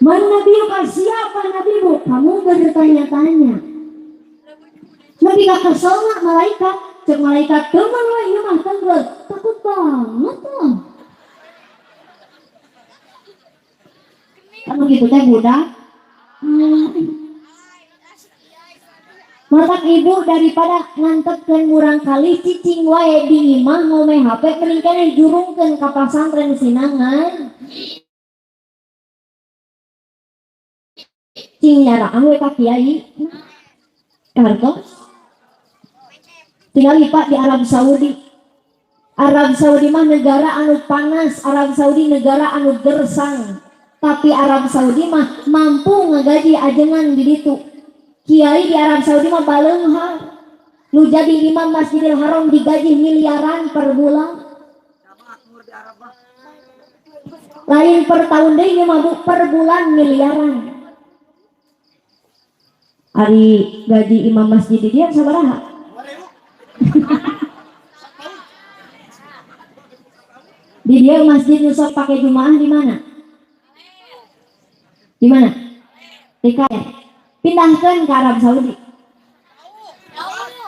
"Man Nabi buka siapa Nabimu?" Kamu bertanya-tanya. Nabi gak kesel nggak malaikat? Cek malaikat, "Teman lah ini mah tenggelam." Takut banget lah. Kan begitu teh budak. Matak ibu daripada ngantepkeun murang kali cicing wae di imah ngome HP mending keneh jurungkeun ka pasantren sinangan. Cing nyaraan we ka kiai. Kartos. Tinggal lipat di Arab Saudi. Arab Saudi mah negara anu panas, Arab Saudi negara anu gersang. Tapi Arab Saudi mah mampu ngagaji ajengan di ditu. Kiai di Arab Saudi mah baleunghar. Nu jadi imam Masjidil Haram digaji miliaran per bulan. Lain per tahun deui mah per bulan miliaran. Ari gaji imam masjid di dia sabaraha? Di dia masjid nusok pakai jumaah di mana? Di mana? Di Kaya. Pindahkan ke Arab Saudi.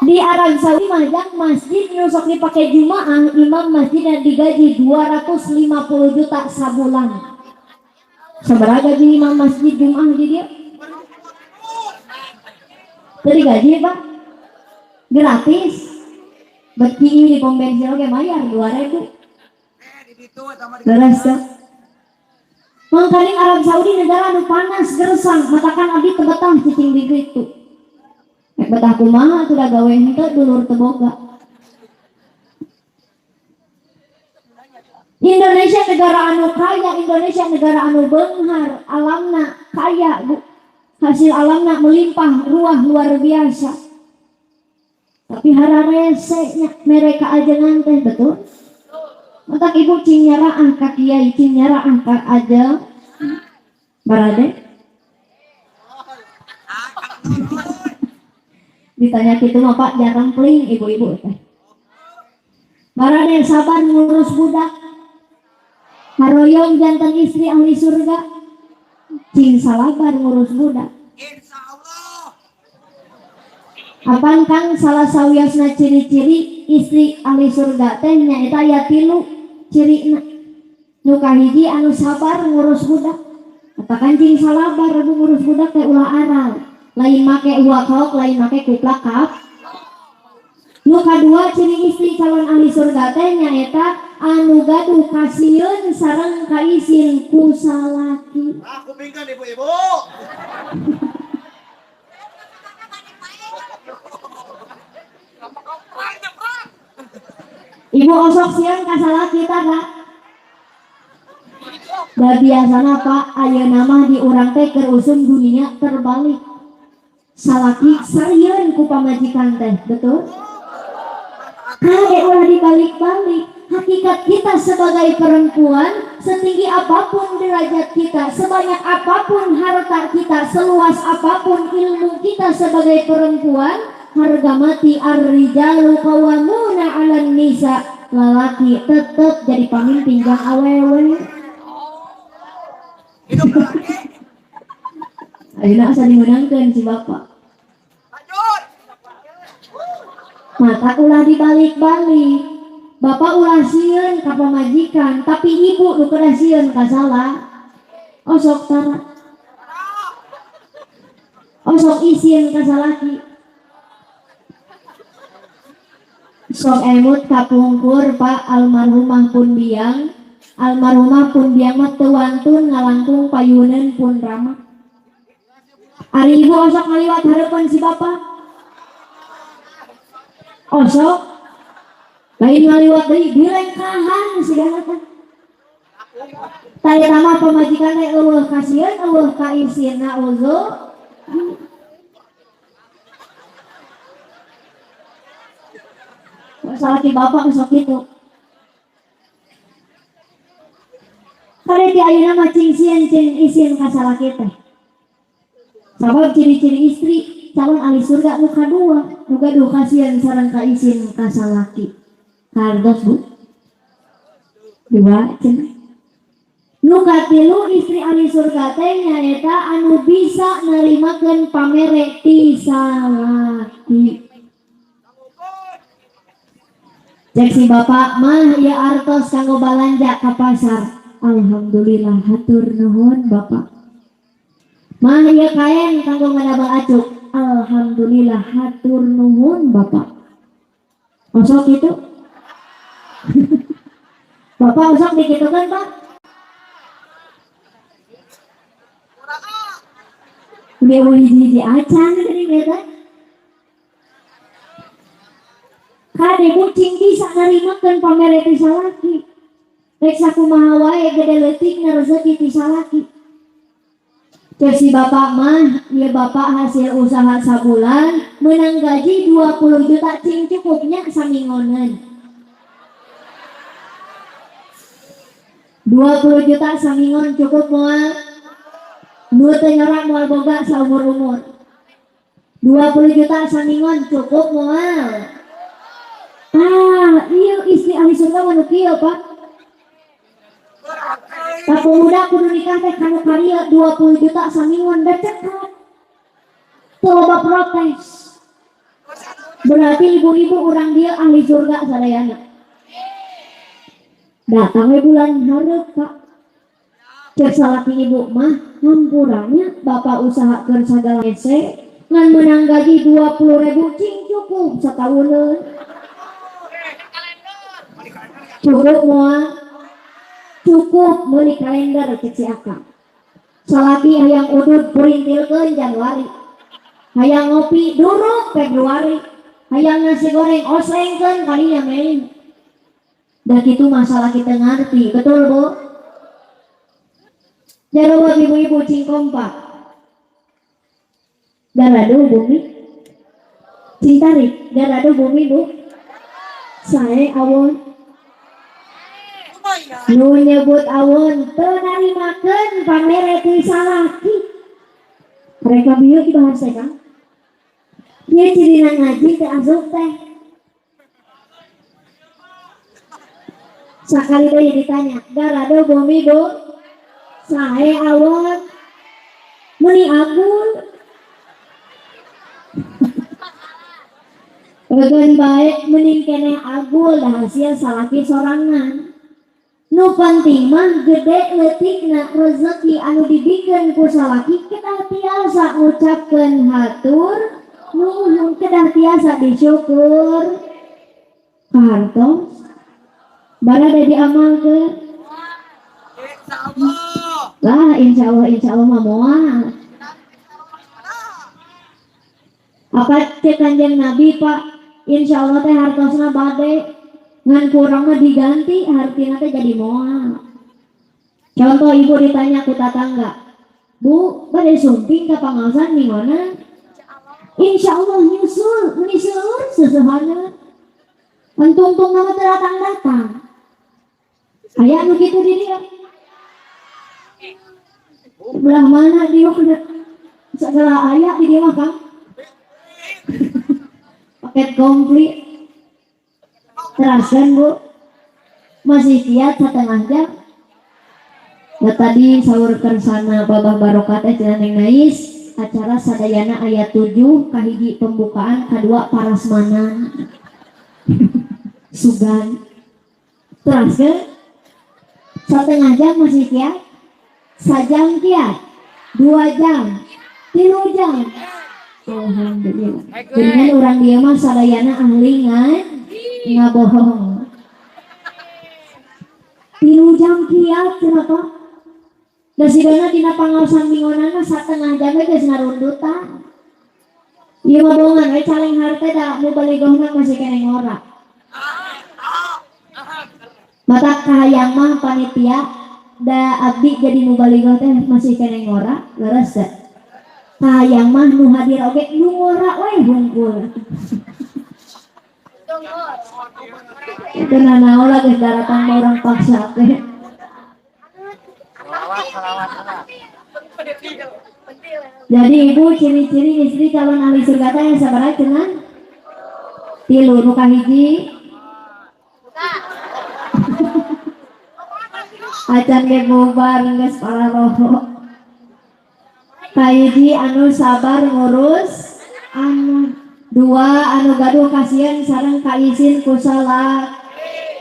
Di Arab Saudi majang masjid nusok dipakai jumaah, imam masjid yang digaji 250 juta sabulan. Sabaraha gaji imam masjid jumaah di dia? Tadi gaji Pak? Gratis. Beki di pom bensin oke bayar 2.000. Beres dah. Mangkaring Arab Saudi negara anu panas gersang, matakan abdi teu betah cicing di ditu. Nek betah kumaha teu da gawe henteu dulur teu boga. Indonesia negara anu kaya, Indonesia negara anu beunghar, alamna kaya, Bu. Hasil alamna melimpah ruah luar biasa. Tapi hararese nya mereka ajengan teh betul. Matak ibu cing nyaraah ka kiai, cing nyaraah ka aja barade. Ditanya kitu mah Pak jarang peling ibu-ibu teh. Barade sabar ngurus budak. Haroyong jantan istri ahli surga. Cing salabar ngurus budak. Insyaallah. Apaan Kang salah sawiasna ciri-ciri istri ahli surga teh nyaeta aya 3 cirina. Nu kahiji anu sabar ngurus budak. Katakan cing salabar bu ngurus budak teh ulah aral. Lain make uak kaok, lain make kuplak kap. Nu kadua ciri istri calon ahli surga teh nyaeta anu gaduh kasieun sareng kaisin ku salaki. Aku pingkan ibu-ibu. Ibu osok sieun ka salaki tah Kak. Da biasana Pak ayeuna mah di urang teh keur usum dunia terbalik. Salaki sarieun ku pamajikan teh, betul? Kade ulah dibalik-balik. Hakikat kita sebagai perempuan, setinggi apapun derajat kita, sebanyak apapun harta kita, seluas apapun ilmu kita sebagai perempuan, harga mati ar-rijalu qawwamuna 'alan nisa. Lalaki tetap jadi pamimpin jang awewe. Hidup lagi. Ayeuna asa dimenangkeun si Bapak. Mata ulah dibalik-balik. Bapak ulah sieun ka pamajikan, tapi ibu nu kedah sieun ka salah. Osok tara. Osok isieun ka salaki. Sok emut kapungkur Pak almarhumah pun biang. Almarhumah pun biang mah teu wantun ngalangkung payuneun pun ramah. Ari ibu osok ngaliwat hareupeun si Bapak. Osok lain ngaliwat deui dilengkahan sigana teh. Taya nama pemajikan teh eueuh kasieun eueuh ka isina uzu. Salaki bapak sok kitu. Kare di ayeuna mah cing isin ka salaki teh. Sabab ciri-ciri istri calon ahli surga nu kadua, nu gaduh kasihan sareng ka isin ka salaki. Kardos Bu. Dua cenah. Nu katilu istri ahli surga teh nyaeta anu bisa nerimakeun pamere ti salaki. Cek si bapak mah ya artos kanggo balanja ka pasar. Alhamdulillah hatur nuhun bapak. Mah ya kain kanggo ngadabal acuk. Alhamdulillah hatur nuhun bapak. Osok itu bapak osok dikitukan pak. Dewa hiji acan dari beda. Kade kucing bisa narimakeun pamere ti salaki. Rek sakumaha wae gede leutik na rezeki ti salaki. Cek si bapak mah, ya bapak hasil usaha sabulan menang gaji 20 juta cing cukupnya samingoneun. 20 juta samingon cukup moal. Nu teu nyorak moal boga saumur-umur. 20 juta samingon cukup moal. Iya istri ahli surga mah nu kieu Pak. Pemuda kudu nikah teh kanu karya 20 juta samingon da cekat. Teu loba protes. Berarti ibu-ibu urang dia ahli surga sadayana. Datang we bulan hareup Pak. Cek salaki ibu mah hampurannya bapak usahakeun sagala ese ngan menang gaji 20.000 cing cukup satahun. Cukup moal. Cukup meuli kalender cek si akang. Salaki hayang udud purintilkeun Januari. Hayang ngopi duruk Februari. Hayang nasi goreng osengkeun kalinya Mei. Da kitu masalah kita ngarti, betul Bu? Jaroba ibu-ibu cing kompak. Daradu bumi. Cing tarik, daradu bumi Bu. Sae awon. Nu nyebut awon teu narimakeun pamere ti salaki. Mereka bieu dibahas Kang. Ieu cirina ngaji teh asup teh. Sakali deui ditanya, darado bumi Bu. Sae awon. Meuni agul. Eugeun bae mending keneh agul da hasil salaki sorangan. Nu penting mah gede leutikna rezeki anu dibikeun ku salaki kedah tiasa ngucapkeun hatur nuhun, kedah tiasa disyukur. Kartos barada diamalkeun. Lah insya Allah mah moal. Apa cek Kanjeng Nabi Pak, insya Allah teh hartosna bade ngan kurang mah diganti hartina teh jadi moal. Contoh ibu ditanya ku tatangga, Bu bade sumping ka pangaosan di mana? Insya Allah nyusul meniseur sesehana. Untung-untung nama teu datang-datang. Aya nu kitu di dieu. Belah mana dia udah segala ayat di dia mah Kang. Paket komplit. Teraskan Bu. Masih kiat setengah jam. Ya tadi sahur kersana Babah Barokah teh cenah Neng Nais. Acara sadayana ayat 7 kahiji pembukaan, kedua parasmanan. Sugan. Teraskan setengah jam masih kiat. Sajam kiat, 2 jam, 3 jam. Alhamdulillah. Dengan orang dia mah sadayana ahli ngabohong. 3 jam kiat kenapa? Da sigana dina pangaosan mingonana setengah jam geus ngarundutan. Ieu mah bohongan we caleng harte da nu baligohna masih keneh ngora. Mata kahayang mah panitia da abdi jadi mubalighah teh masih kena ngora leres teh hayang mah nu hadir oge nu ngora we hungkul itu nanaon lah geus daratan orang paksa teh jadi ibu ciri-ciri istri calon ahli surga teh yang sabaraha cenah 3 nu kahiji acan ge bubar geus para roho kahiji anu sabar ngurus anak 2 anu gaduh kasihan sareng kaizin ku salat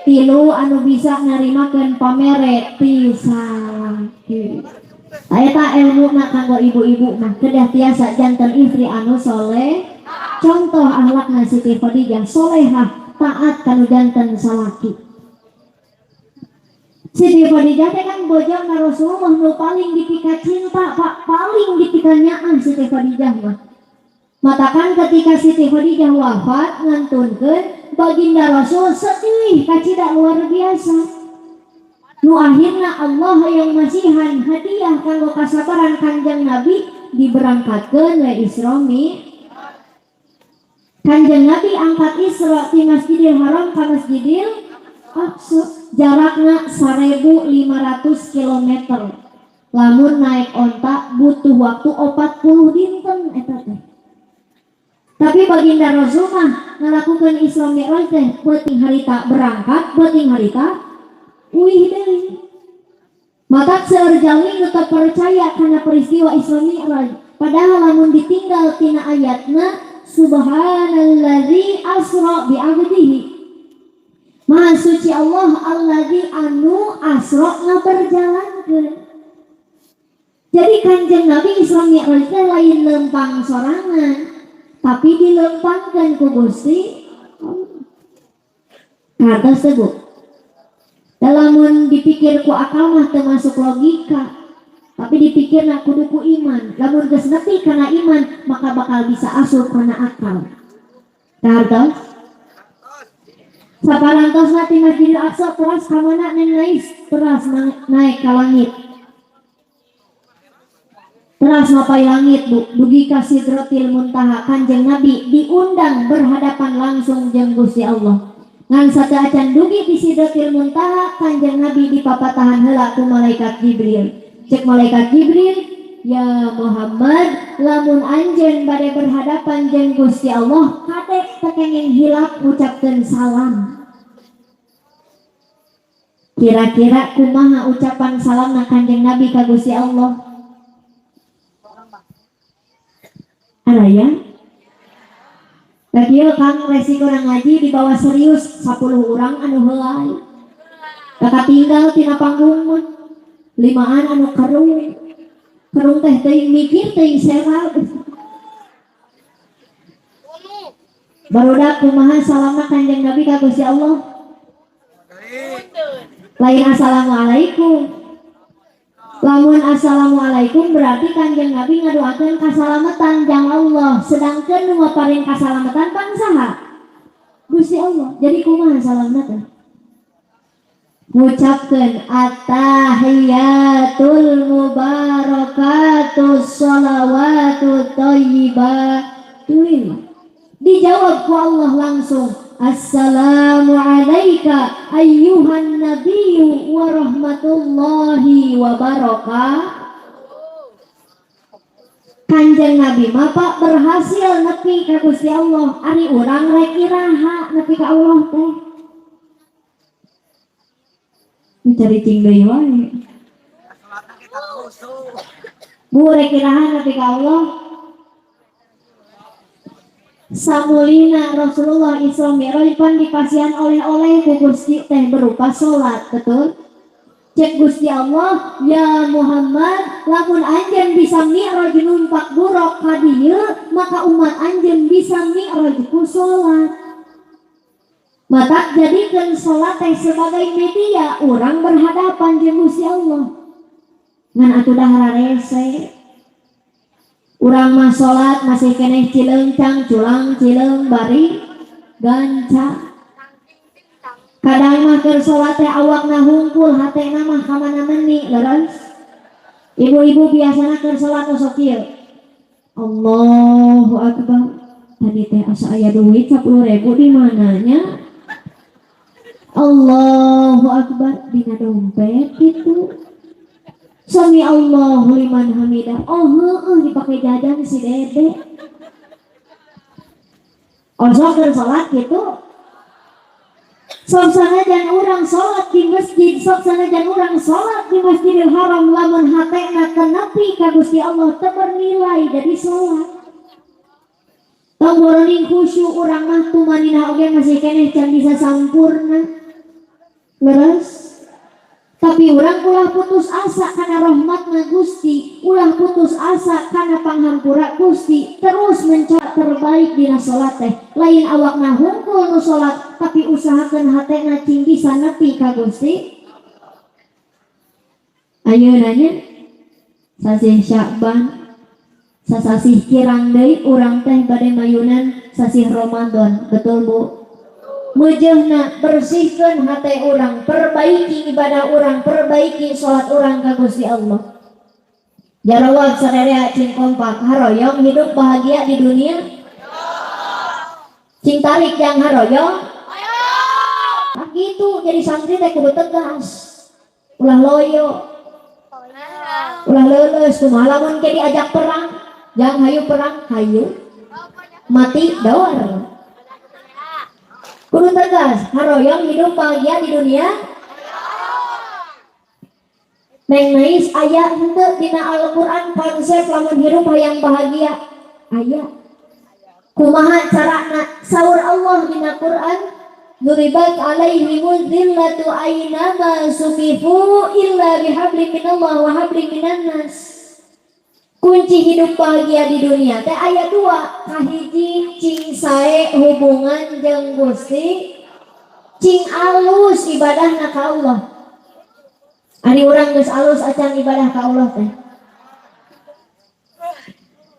3 anu bisa narimakeun pamere pisan eta ilmu na kanggo ibu-ibu mah kedah tiasa janten istri anu soleh contoh akhlakna Siti Khadijah solehah taat kanu janten salaki Siti Khadijah teh kan bojong na Rasulullah nu paling dipika cinta pak paling dipika nyaah Siti Khadijah mah matakan ketika Siti Khadijah wafat ngantunkeun baginda Rasul sedih kacida luar biasa nu akhirna Allah yang masihan hadiah kanggo kasabaran Kanjeng Nabi diberangkatkeun we Isra Kanjeng Nabi angkat Isra ti Masjidil Haram ka Masjidil Aqsa jarakna 1500 km lamun naik onta butuh waktu 40 dinten eta teh tapi baginda Rasul mah ngalakukeun Isra Mi'raj teh beuting harita berangkat beuting harita uih deui mata seueur jalmi nu teu percaya kana peristiwa Isra Mi'raj padahal lamun ditinggal tina ayatna subhanallazi asra bi 'abdihi Maha suci Allah alladzi anu asra ngaberjalankeun. Jadi Kanjeng Nabi Isra Mi'raj teh lain lempang sorangan, tapi dilempangkeun ku Gusti Allah. Kados teh Bu. Lamun dipikir ku akal mah teu masuk logika. Tapi dipikirna kudu ku iman. Lamun geus nepi kana iman, maka bakal bisa asup kana akal. Kados saparantosna ti Masjidil Aqsa teras ka mana neus teras naik ka langit. Teras mapai langit Bu, dugi ka Sidratil Muntaha. Kanjeng Nabi diundang berhadapan langsung jeung Gusti Allah. Ngan sateuacan dugi di Sidratil Muntaha, Kanjeng Nabi dipapatahan heula ku malaikat Jibril. Cek malaikat Jibril, ya Muhammad, lamun anjeun bade berhadapan jeung Gusti Allah, kade tekenging hilap ngucapkeun salam. Kira-kira kumaha ucapan salamna Kanjeng Nabi ka Gusti Allah? Ada ya? Tadi Kang resiko ngaji di bawah serius 10 orang anu helai. Kakak tinggal tina panggung mah 5an anu kerung teh teuing mikir teuing seral. Barudak kumaha salamna Kanjeng Nabi ka Gusti Allah? Lain assalamualaikum. Lamun assalamualaikum berarti Kanjeng Nabi ngadoakeun kasalamatan jang Allah, sedangkeun nu ngaparing kasalamatan pang saha? Gusti Allah. Jadi kumaha salamna teh? Ngucapkeun at-tahiyatul mubarakatus shalawatut thayyibatul. Dijawab ku Allah langsung, assalamu alayka ayyuhan nabiyyu wa rahmatullahi wa barakatuh. Kanjeng Nabi mapa berhasil nepi ka Gusti Allah. Ari urang rek iraha nepi ka Allah teh. Mencari tinggal wae. Bu rek iraha nepi ka Allah. Samulina Rasulullah Isra Mi'raj pan dipasihan oleh-oleh ku Gusti teh berupa salat, betul? Cek Gusti Allah, ya Muhammad, lamun anjeun bisa mi'raj numpak buruk ka dieu, maka umat anjeun bisa mi'raj ku salat. Mata jadikeun salat teh sebagai media urang berhadapan jeung Gusti Allah. Ngan atuh dahar rese. Urang mah salat masih keneh cileungcang culang cileung bari gancang. Kadang mah keur salat teh awakna hungkul hatena mah ka mana meni leres. Ibu-ibu biasana keur salat sok kieu. Allahu Akbar. Tadi teh asa aya duit 10.000 di mananya? Allahu Akbar dina dompet gitu. Sami Allahu liman hamidah. Oh heueuh dipake jajan si Dede. Osok keur salat gitu. Sok sanajan urang salat di masjid, sok sanajan urang salat di Masjidil Haram, lamun hatena kenepi ka Gusti Allah teu bernilai jadi salat. Tong boroning khusyuk urang mah tumanina oge masih keneh can bisa sampurna. Leres. Tapi urang ulah putus asa karena rahmatna Gusti, ulah putus asa karena panghampura Gusti, terus mencari terbaik dina salat teh. Lain awakna hungkul nu salat, tapi usahakeun hatena cing bisa nepi ka Gusti. Ayeuna nya sasih Sya'ban, sasasih kirang deui urang teh bade mayunan sasih Ramadan, betul Bu? Mujehna bersihkan hati orang, perbaiki ibadah orang, perbaiki sholat orang ka Gusti Allah. Jarawat sadaya cing kompak haroyong hidup bahagia di dunia. Cing tarik yang haroyong. Ah gitu jadi santri teh kudu tegas. Ulah loyo. Ulah leuleus kumaha lamun ke diajak perang, jang hayu perang, hayu. Mati dawar. Kudu tegas, haroyong hidup bahagia di dunia. Neng nais aya henteu dina Al-Qur'an konsep lamun hidup hayang bahagia. Aya. Kumaha carana saur Allah dina Qur'an? Duribat alaihimul dhillatu aynama suqifu illa bihablin minallah wa hablin minan nas. Kunci hidup bahagia di dunia teh aya dua, kahiji cing sae hubungan jeung Gusti, cing alus ibadahna ka Allah. Ari urang geus alus acan ibadah ka Allah teh.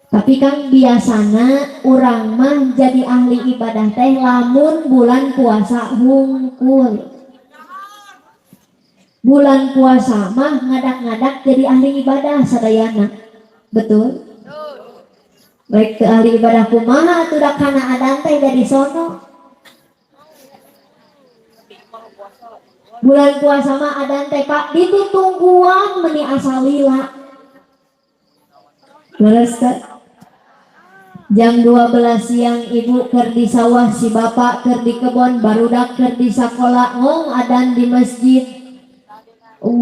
Tapi kan biasana urang mah jadi ahli ibadah teh lamun bulan puasa hungkul. Bulan puasa mah ngadak-ngadak jadi ahli ibadah sadayana. Betul? Baik ke ahli ibadah kumaha atuh dak kana adan teh dari sono. Bulan puasa mah adan teh Pak ditutungguan meni asalila. Leres teh. Jam 12 siang ibu keur di sawah, si bapak keur di kebon, barudak keur di sakola, ngong adan di masjid. Allahu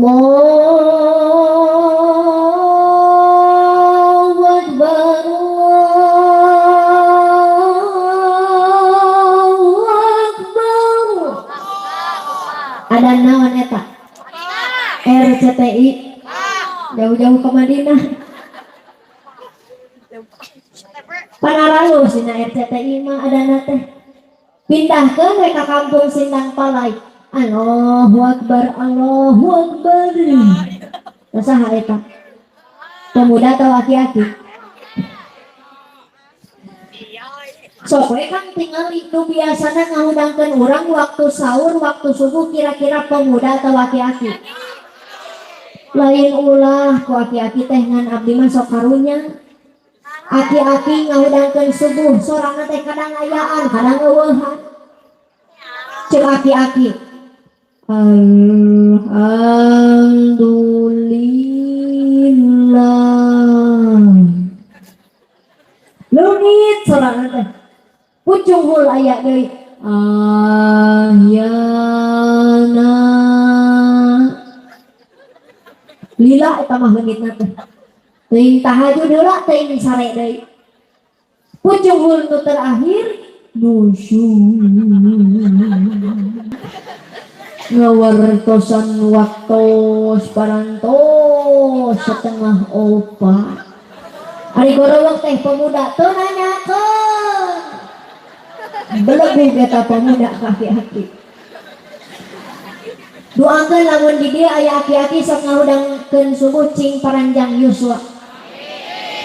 Akbar, Allahu Akbar. Adan naon eta? RCTI. Jauh-jauh ke Madinah. Panaralu sina RCTI mah adana teh. Pindahkeun we ka kampung Sindang Palai. Allahu Akbar, Allahu Akbar. Saha eta? Pemuda atau laki-laki? Sok we kan tingali nu biasana ngahudangkeun urang waktu sahur, waktu subuh kira-kira pemuda atau laki-laki? Lain ulah ku aki-aki teh ngan abdi mah sok karunya. Aki-aki ngahudangkeun subuh sorana teh kadang ayaan, kadang eueuhan. Ceuk aki-aki. Alhamdulillah. Leungit sorana teh. Pucung hul aya deui. Ahyana. Lila eta mah leungitna teh. Teuing tahajud heula teuing sare deui. Pucung hul nu terakhir nusyuk. Ngawartosan waktos parantos setengah opat. Ari gorowok teh pemuda teu nanyakeun. Belebih eta pemuda aki-aki. Doakeun lamun di dieu aya aki-aki sok ngahudangkeun subuh cing paranjang yuswa.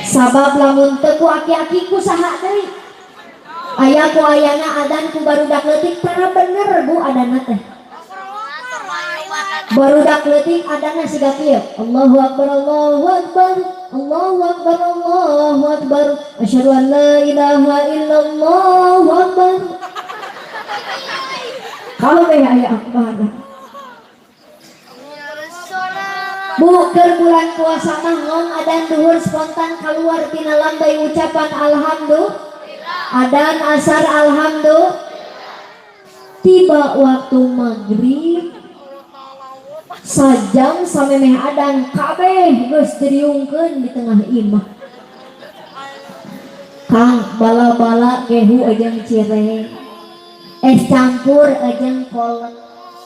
Sabab lamun teu ku aki-aki kusaha deui? Aya ku ayana adan ku barudak leutik para bener Bu adana teh. barudak leutik adana siga kieu Allahu akbar Allahu akbar Allahu akbar Allahu akbar asyhadu an la ilaha illallah Allahu akbar kalau aya akbar. Bu, keur bulan puasa mah ngong adan duhur spontan keluar tina lambai ucapan alhamdulillah adan asar alhamdulillah tiba waktu maghrib sajam samemeh adan kabeh geus diriungkeun di tengah imah Kang bala-bala gehu jeung cireng es campur jeung kolak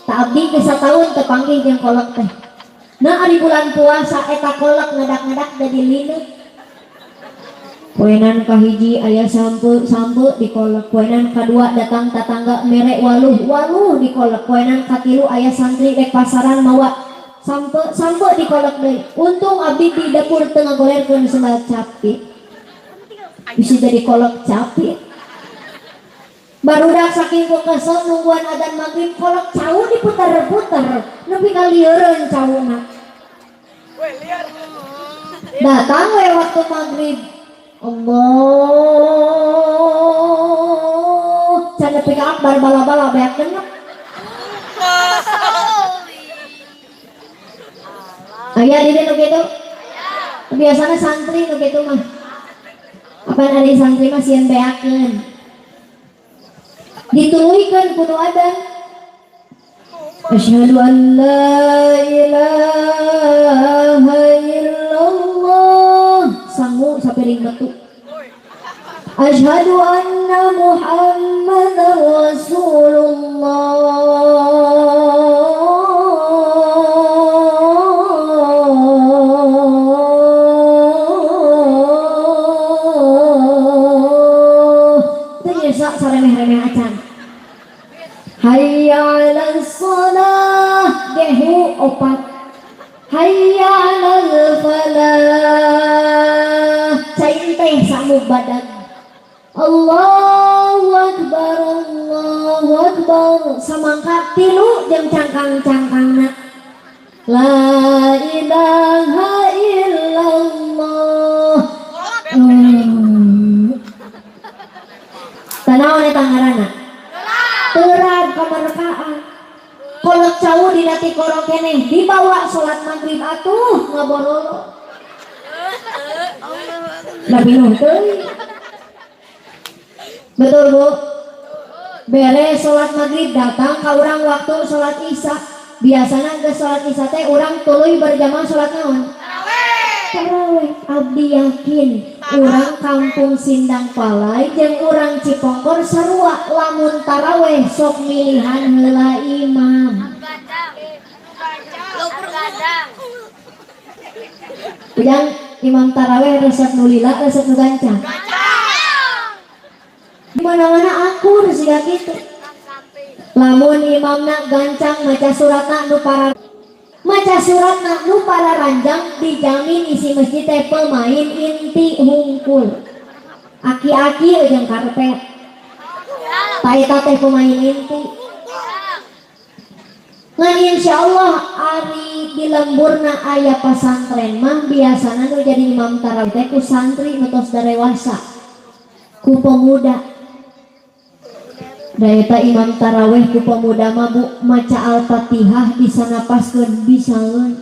tak abdi geus sataun teu panggih jeung kolak teh nah ari bulan puasa eta kolak ngadak-ngadak jadi lineuk poenan kahiji aya sampe di kolak poenan kadua datang tetangga merek waluh di kolak poenan katilu aya santri dek pasaran mawa sampe di kolak deui untung abdi di dapur teu ngagorerkeun sendal capit bisa jadi kolak capit barudak saking kesel nungguan adzan maghrib kolak cau diputer-puter nepi ka lieureun cauna datang we waktu maghrib Allah can nepi ka akbar bala-bala beak genep aya di dieu nu kitu biasana santri nu kitu mah apaan ari santri mah sieun beakeun dituluikeun kudu adzan asyhadu an la ilaha illallah sangu sapiring metu asyhadu anna muhammadar rasulullah ternyata saremeh-remeh acan hayya 'alas shalah gehu opat hayya 'alal falah cai teh samuk badan Allahu akbar samangkat tilu jeung cangkang-cangkangna la ilaha illallah tanaon eta ngaranna teurad kamarkaan kolak cau dina ti korong keneh dibawa salat maghrib atuh ngaborolo labinuh teuing betul Bu beres salat maghrib datang ka urang waktu salat isya biasana geus salat isya teh urang tuluy berjamaah salat naon tarawih abdi yakin urang kampung Sindang Palai jeung urang Cipongkor sarua lamun tarawih sok milihan heula imam ujang imam tarawih resep nu lila resep nu gancang di mana-mana akur siga kitu lamun imamna gancang maca suratna nu para ranjang dijamin isi masjid teh pemain inti hungkul aki-aki jeung karpet ta eta teh pemain inti ngan insyaallah ari di lemburna aya pasantren mah biasana nu jadi imam tarawih teh ku santri nu tos darewasa ku pemuda Daeta imam taraweh ku pemuda mah Bu maca al-fatihah bisa napaskeun bisaeun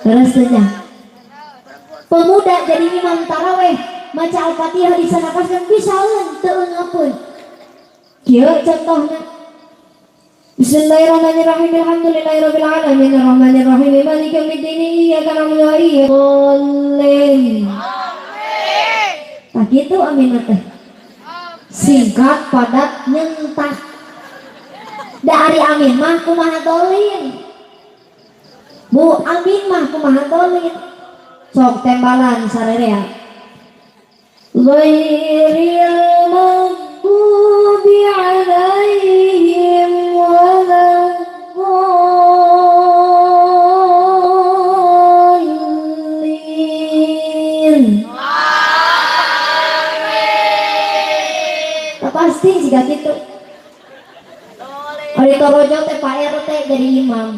terus tanya pemuda jadi imam taraweh maca al-fatihah bisa napaskeun bisaeun teu ngapeun kieu contohna Bismillahirrahmanirrahim alhamdulillahirabbil alamin arrahmanirrahim maliki yaumiddin iyyaka na'budu wa iyyaka nasta'in tak kitu amin teh singkat padat nyentak dari amin mah kumaha dolin Bu amin mah kumaha dolin sok tembalan sarerea ghairil maghdubi alaihim waladdallin pasti jika gitu. Hari Torojo teh Pak RT jadi imam.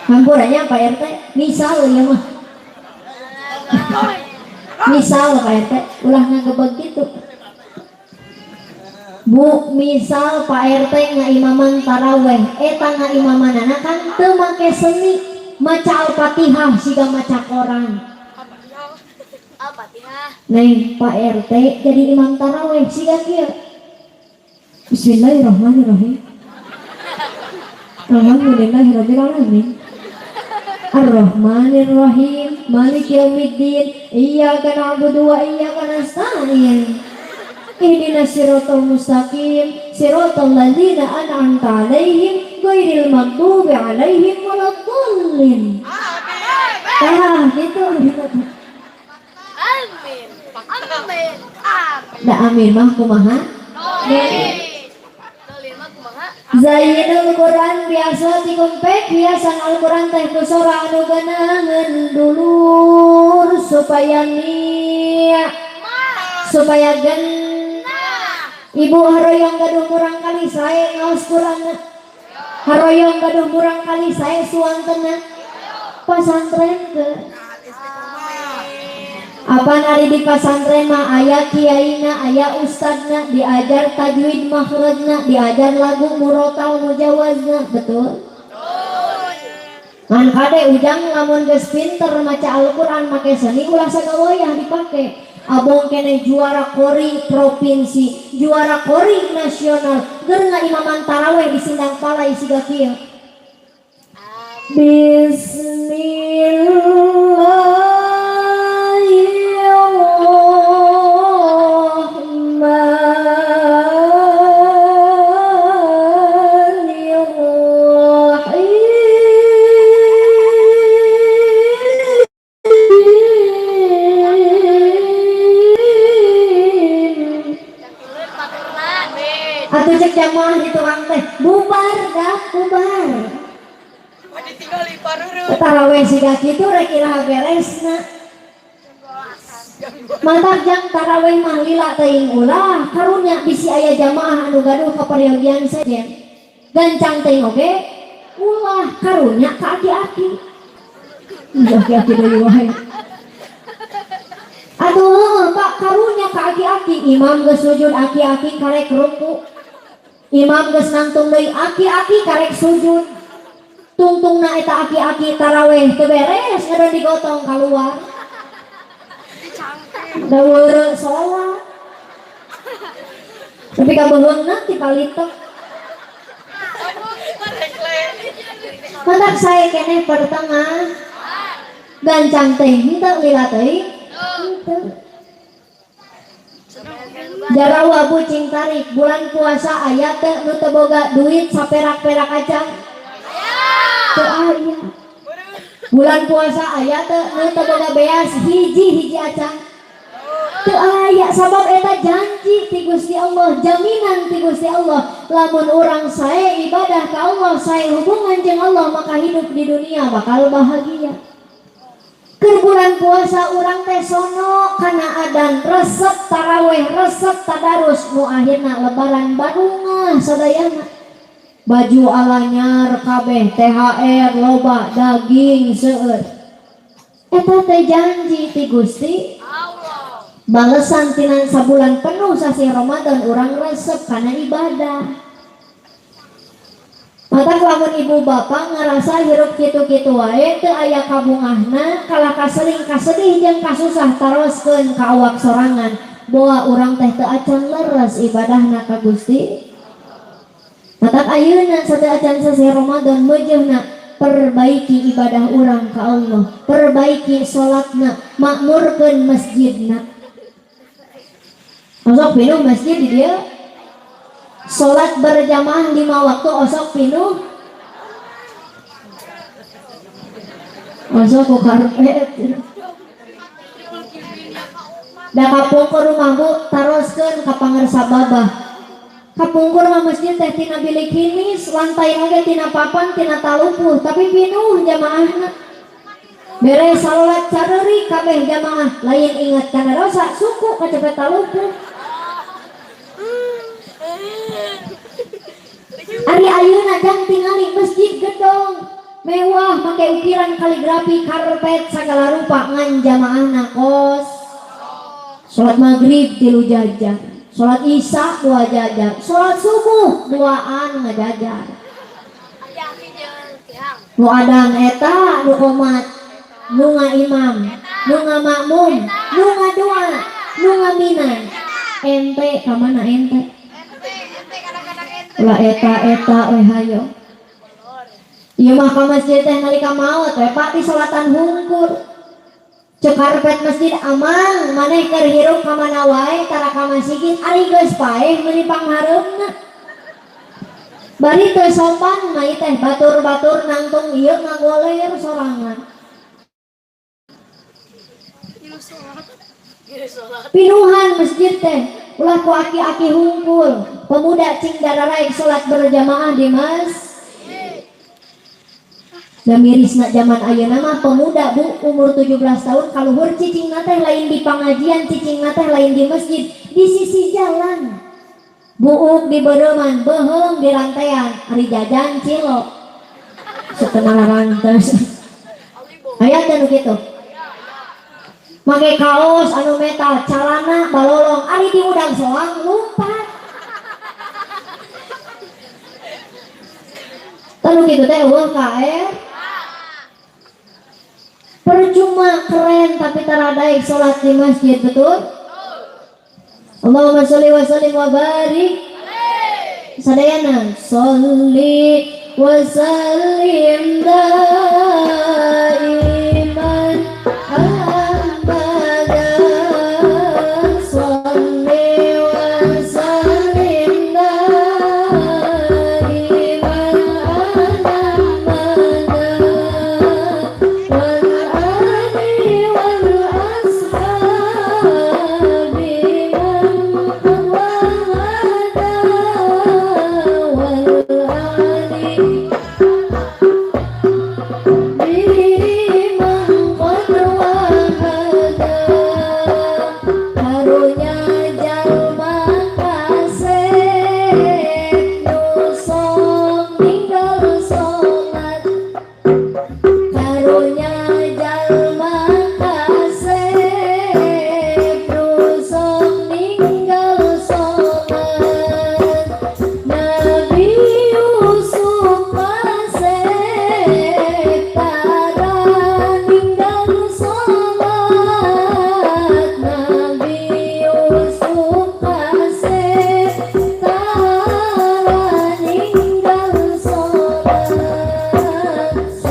Hampurannya Pak RT misal ya mah. Misal Pak RT ulah ngagebeg gitu. Bu, misal Pak RT ngaimaman taraweh, eta ngaimamanana kan teu make seni, maca Al-Fatihah siga maca Quran. Al-Fatihah. Neng Pak RT jadi imam taraweh siga kieu. Bismillahirrahmanirrahim. Alhamdulillahirabbil alamin. Ar-Rahmanir-Rahim, Maliki yaumiddin, Iyyaka na'budu wa iyyaka nasta'in. Ihdinas siratal mustaqim, siratal ladzina an'amta 'alaihim ghairil maghdubi 'alaihim waladdallin. Amin. Gitu. Amin. Amin. Da amin mah kumaha? Amin. Zainul Quran biasa dikumpet biasan Al-Quran teh kusora anu geunaheun dulur supaya niat supaya gen ibu haroyong gaduh murang kali sae ngaos Quran haroyong gaduh murang kali sae suantena pasantren ke apa nari di pasantren mah aya kiaina aya ustadna diajar tajwid makhrajna diajar lagu murotal mujawazna betul kan kade ujang lamun geus pinter maca Al-Quran make seni ulah sagawayah dipake abong kene juara kori provinsi juara kori nasional keur ngaimaman taraweh di Sindang Palai siga kieu Bismillah atau cek jamaah di tukang teh bubar dah bubar ditinggali paruru taraweh siga kitu rek iraha beresna mantap jang taraweh mah lila teuing ulah karunya bisi aya jamaah anu gaduh kaperyogian saja gancang teuing oge ulah karunya ka aki-aki aki-aki deui wae aduh Pak karunya ka aki-aki imam geus sujud aki-aki karek ruku imam geus nangtung deui aki-aki karek sujud tungtungna eta aki-aki taraweh teu beres ngadon digotong keluar da weureu salat tapi kabeulungna ti palitok mantak sae keneh pertengah gancang teh henteu lila teuing henteu jarawa bucing tarik bulan puasa aya teh nu teu boga duit saperak-perak acan teu aya bulan puasa aya teh nu teu boga beas hiji acan teu aya sabab eta janji ti Gusti Allah jaminan ti Gusti Allah lamun urang sae ibadah ka Allah sae hubungan jeung Allah maka hidup di dunia bakal bahagia. Keur bulan puasa urang teh sono kana adan resep taraweh resep tadarus nu akhirna lebaran badungah sadayana baju alanyar kabeh THR loba daging seueur eta teh janji ti Gusti Allah balesan tina sabulan penuh sasi Ramadan urang resep kana ibadah. Mata lamun ibu bapak ngerasa hirup kitu-kitu wae teu aya kabungahna kalah kaseling kasedih jeung kasusah taroskeun ka awak sorangan boa urang teh teu acan leres ibadahna ka Gusti. Mata ayeuna sateu acan sasi Ramadan meujeuhna perbaiki ibadah urang ka Allah, perbaiki salatna, makmurkeun masjidna. Osok pinuh masjid di dieu salat berjamaah 5 waktu osok pinuh osok ku karpet da kapungkur rumah bu taroskeun ka pangarsa babah kapungkur mah masjid teh tina bilik hinis lantai oge tina papan tina talupuh tapi pinuh jamaahna beres salat careurik kabeh jamaah lain inget kana dosa suku kacepet talupuh Ari ayeuna jang tingali masjid gedong mewah pakai ukiran kaligrafi karpet segala rupa ngan jamaahna kos salat maghrib 3 jajar salat isya 2 jajar salat subuh 2an ngajajar nu adang eta nu qomat nu ngaimam nu ngamakmum nu ngadua nu ngaminan ente kamana ente ulah eta we hayo ieu mah ka masjid teh nalika maot we pati salatan hungkul cek karpet masjid aman maneh keur hirup ka mana wae tara ka masjid ari geus paeh meuli panghareupna bari teu sopan mah teh batur-batur nangtung ieu ngagoler sorangan pinuhan masjid teh ulah ku aki-aki hungkul pemuda cing dararaek salat berjamaah di masjid da mirisna zaman ayeuna mah pemuda bu umur 17 tahun kaluhur cicingna teh lain di pangajian cicingna teh lain di masjid di sisi jalan buuk di beureman beheung di rantean ari jajan cilok setengah rantes aya teh nu kitu make kaos anu metal calana balolong ari di udang soang lompat tanu kitu teh eueuh KR percuma keren tapi taradaek salat di masjid betul Allahumma sholli wa sallim wa barik sadayana sholli wa sallim daiman abada sholli wa sallim daiman abada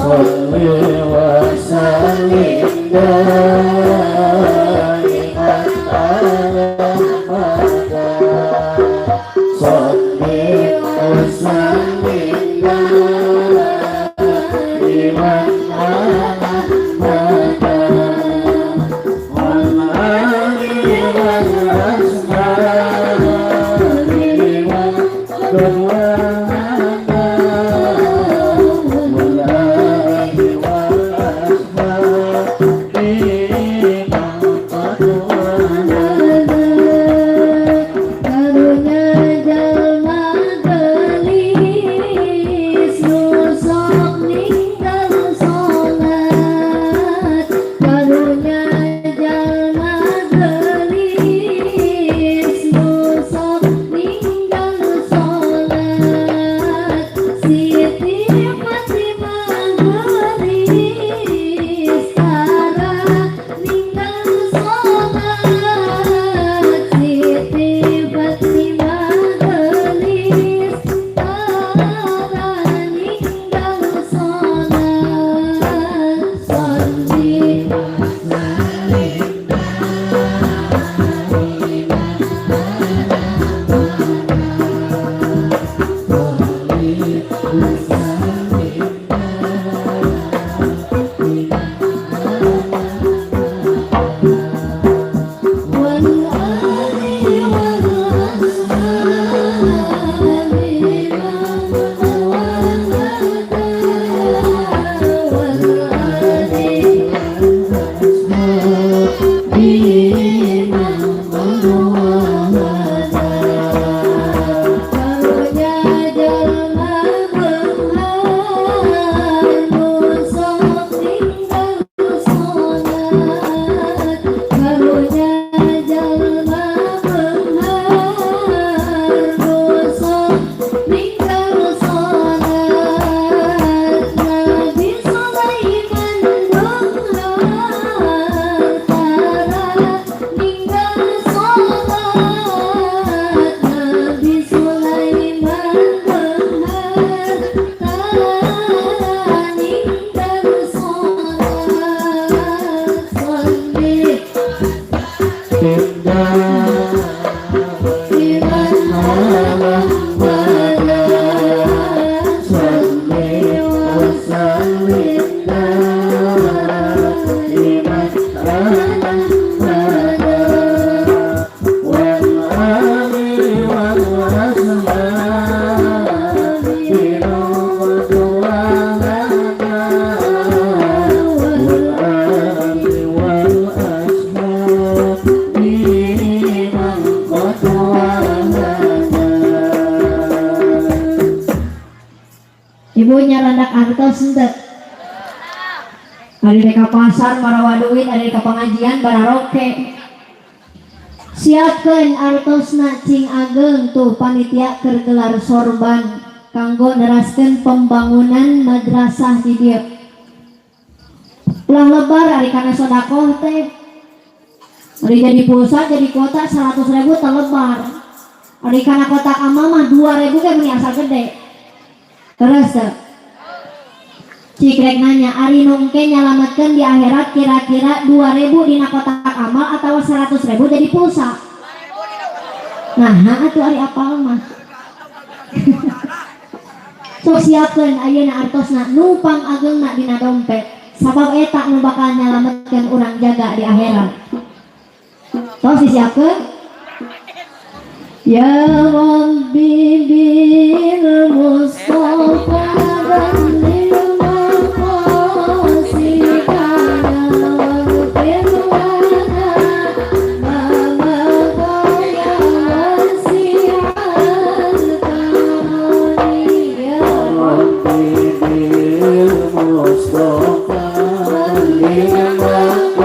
wal ali wal ashabi Be artos henteu ari ka pasar marawa duit ari ka pengajian bararoke siapkeun artosna cing ageng tuh panitia keur gelar sorban kanggo neraskeun pembangunan madrasah di dieu ulah lebar ari kana sedekah teh ari jadi pulsa jadi kuota 100.000 telebar ari kana kotak amal mah 2.000 kan meni asal gede terus cik rek nanya ari nungke nyalametkeun di akhirat kira-kira 2.000 dina kotak amal atau 100.000 jadi pulsa nah atuh ari apal mah sok siapkeun ayeuna artosna numpang ageungna dina dompet sabab eta nu bakal nyalametkeun urang jaga di akhirat sok disiapkeun ya Rabbi bil Mustafa balligh maqasidana waghfir lana ma maqaya wasi'al karami ya Rabbi bil Mustafa balligh maqasidana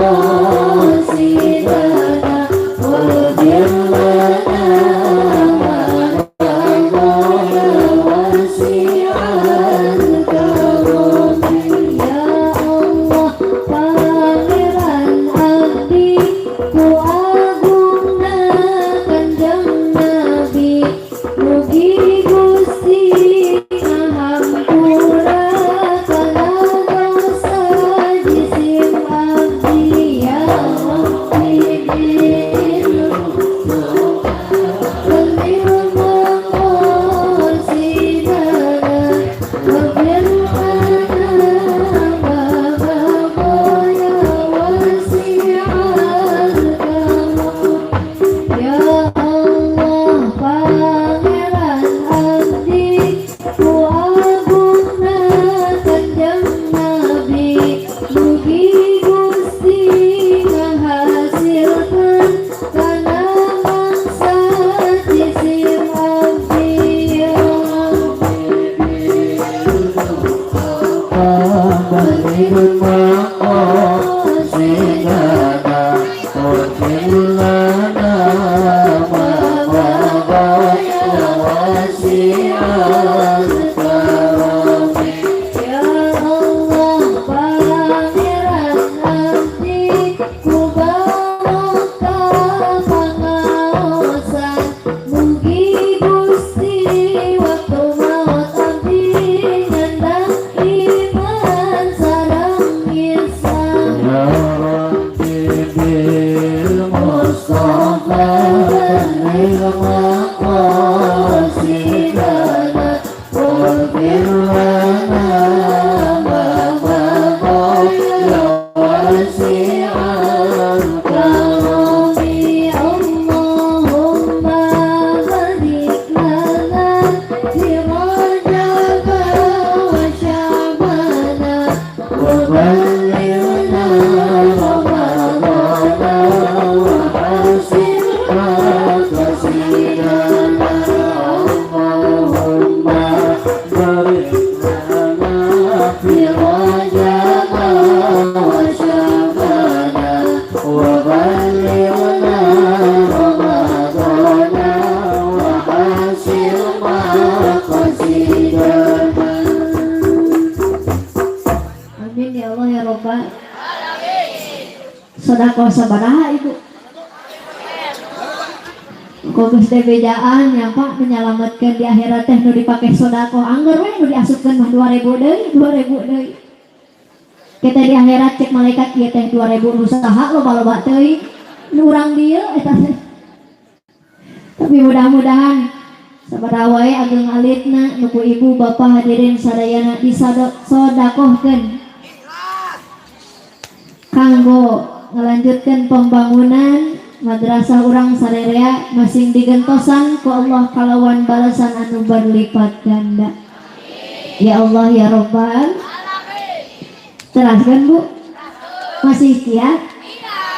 waghfir lana Sedekah sabaraha ibu? Kogus teh bejaan ya Pak menyelamatkan di akhirat teh nu dipake sedekah angger we nu diasupkeun mah 2.000 deui 2.000 deui. Kita di akhirat cek malaikat ieu teh 2.000 usaha loba-loba teuing nu urang dieu eta teh. Tapi mudah-mudahan sabaraha wae ageng alitna nu ku ibu bapak hadirin sadayana disodakohkeun kanggo melanjutkan pembangunan madrasah urang sarerea masing digentosan ku Allah kalawan balasan anu berlipat ganda. Ya Allah ya Rabbal teraskan Bu masih siap?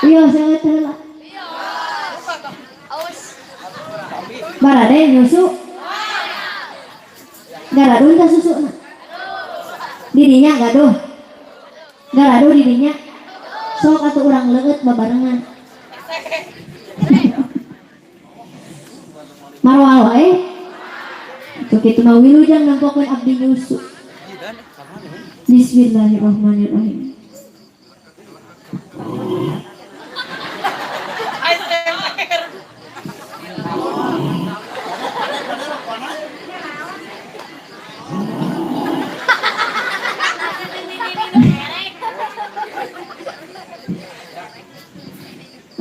Iya sangat telah barade nyusu garadun teh susu Dirinya gaduh dirinya sok atuh urang leueut babarengan marwah wae itu kitu mah wilujeng nampokeun abdi nyusu. Bismillahirrahmanirrahim.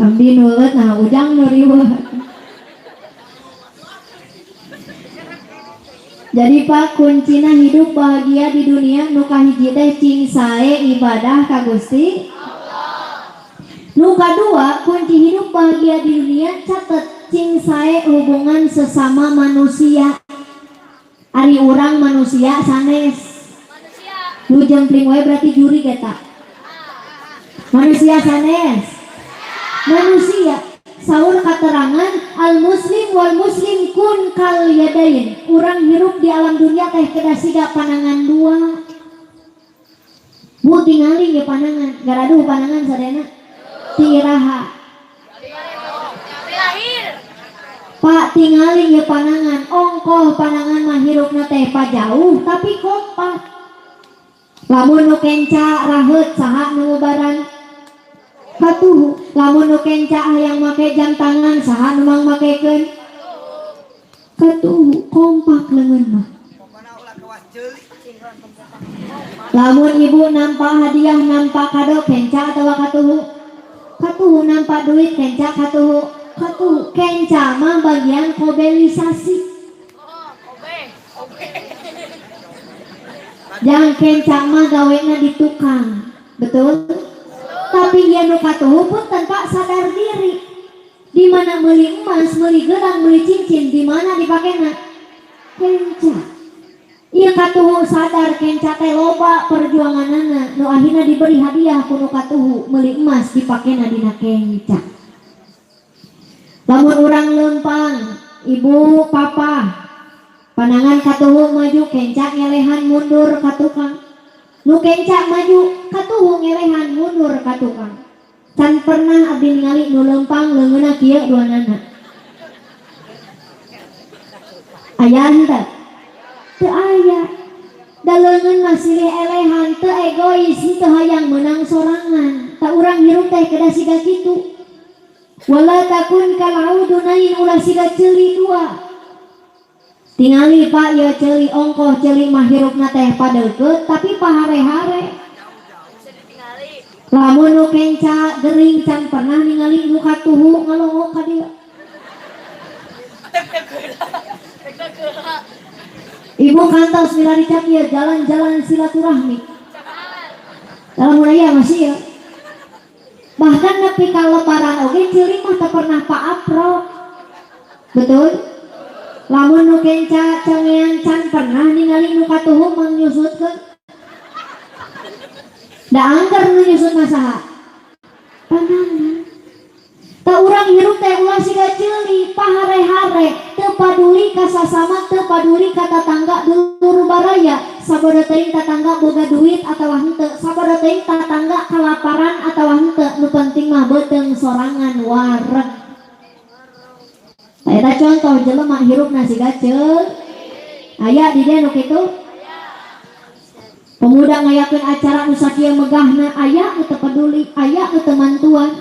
Abdi nuleuit nah ujang nu riweuh. Jadi Pak, kuncina hidup bahagia di dunia nu kahiji teh cing sae ibadah ka Gusti Allah. Nu kadua kunci hidup bahagia di dunia catet cing sae hubungan sesama manusia. Ari urang manusia sanes. Nu jempling wae berarti juri eta. Manusia sanes. Manusia saur katerangan al muslim wal muslim kun kal yadain. Urang hirup di alam dunia teh kedah siga panangan dua. Bu tingali ge panangan, garaduh panangan sadena. Tiraha. Pak tingali ge panangan, ongkoh panangan mah hirupna teh pajauh tapi kompak. Lamun nu kenca raheut saha nu lebaran katuhu, lamun nu kenca yang make jam tangan saha nu mang makekeun katuhu, kompak leungeun mah. Lamun ibu nampa hadiah nampa kado kenca atawa katuhu, katuhu nampa duit kenca katuhu, katuhu kenca mah bagian kobelisasi. Jangan kenca mah gawena di tukang, betul? Tapi dia nu katuhu pun tanpa sadar diri. Di mana meuli emas, meuli gelang, meuli cincin, di mana dipakena? Kenca. Ieu katuhu sadar kenca teh loba perjuanganana, nu akhirna diberi hadiah ku nu katuhu meuli emas dipakena dina kenca. Lamun urang leumpang, ibu, papa, panangan katuhu maju kenca ngelehan mundur ka tukang. Nu kenca maju katuhu ngelehan mundur ka tukang. Can pernah abdi ningali nu leumpang leungeunna kieu duanana. Aya henteu? Teu aya. Da leungeun mah silih elehan, teu egois, teu hayang menang sorangan. Ta urang hirup teh kedah siga kitu. Wala takun kalau dunain ulah siga ceuli dua. Tingali Pak ya ceuli ongkoh ceuli mah hirupna teh padeukeut tapi pahare-hare. Lamun nu kenca gering can pernah ningali nu katuhu ngalongok ka dieu. Ibu kantos milari cak ieu jalan-jalan silaturahmi. Dalam aya masih ya. Bahkan nepi ka lebaran oge ceuli mah teu pernah paaprok. Betul? Lamun nu kenca cengean can pernah ningali nu katuhu mangnyusutkeun. Da angker nu nyusut masaha. Pandangan. Ta urang hirup teh ulah siga ceuli, pahare-hare, teu paduli ka sasama, teu paduli ka tatangga dulur baraya, sabada teuing tatangga boga duit atawa henteu, sabada teuing tatangga kalaparan atawa henteu, nu penting mah beuteung sorangan wareg. Eta contoh jelema hirupna siga ceul. Aya di dieu nu kitu? Pemuda ngayakeun acara nu sakieu megahna, aya nu teu peduli, aya nu teu mantuan.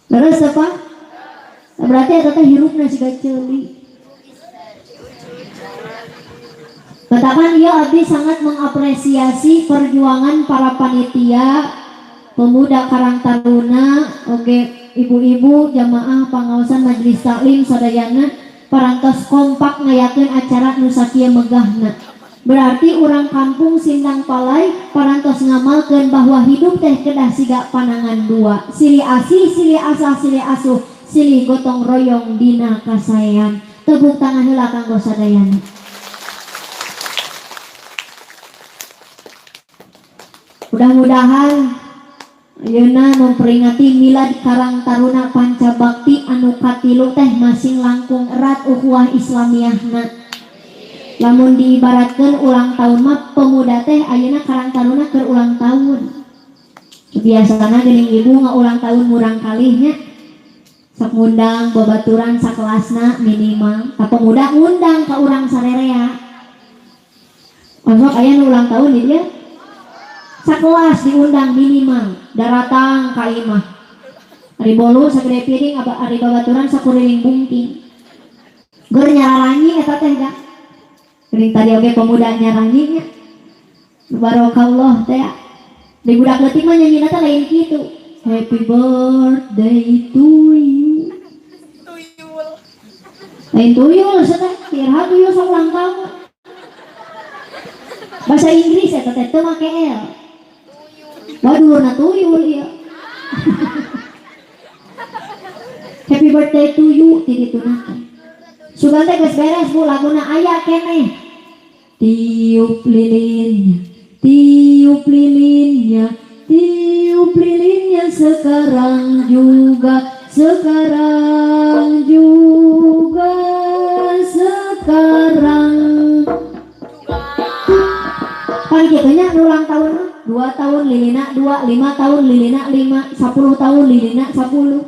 Leres apa? Berarti eta teh hirupna siga ceuli. Katakan ieu abdi sangat mengapresiasi perjuangan para panitia, pemuda Karang Taruna, oge ibu-ibu jamaah pangaosan majelis taklim sadayana parantos kompak ngayakeun acara nu sakieu megahna. Berarti urang kampung Sindang Palai parantos ngamalkeun bahwa hidup teh kedah siga panangan dua, silih asih, silih asah, silih asuh, silih gotong royong dina kasaean. Tepuk tangan heula kanggo sadayana. Mudah-mudahan ayeuna memperingati milad Karang Taruna Pancabakti anu katilu teh masing langkung erat ukhuwah Islamiyahna. lamun diibaratkan ulang tahun mah pemuda teh ayeuna karang taruna keur ulang tahun. Biasana geuning ibu ulang tahun murang kalihnya sok ngundang babaturan sakelasna minimal. Ta pemuda ngundang ka urang sarerea. Masuk aya nu ulang tahun di dia sakelas diundang minimal daratang ka imah. Ari bolu sagede piring ari babaturan sakuriling bungking. Geur nyararanyi eta teh da. Geuning tadi oge pemuda nyaranyinya. Barokallah teh. Di budak leutik mah nyanyina teh lain kitu. Happy birthday to you. Lain tuyul cenah, tirha tuyul saulang tahun. Bahasa Inggris eta teh teu make L. Wadulna tuyul ieu. Happy birthday to you ti dituna teh. Sugan teh geus beres Bu, laguna aya keneh. Tiup lilinnya, tiup lilinnya, tiup lilinnya sekarang juga, sekarang juga, sekarang. Kan kitu nya ulang tahun 2 tahun lilina 2, 5 tahun lilina 5, 10 tahun lilina 10.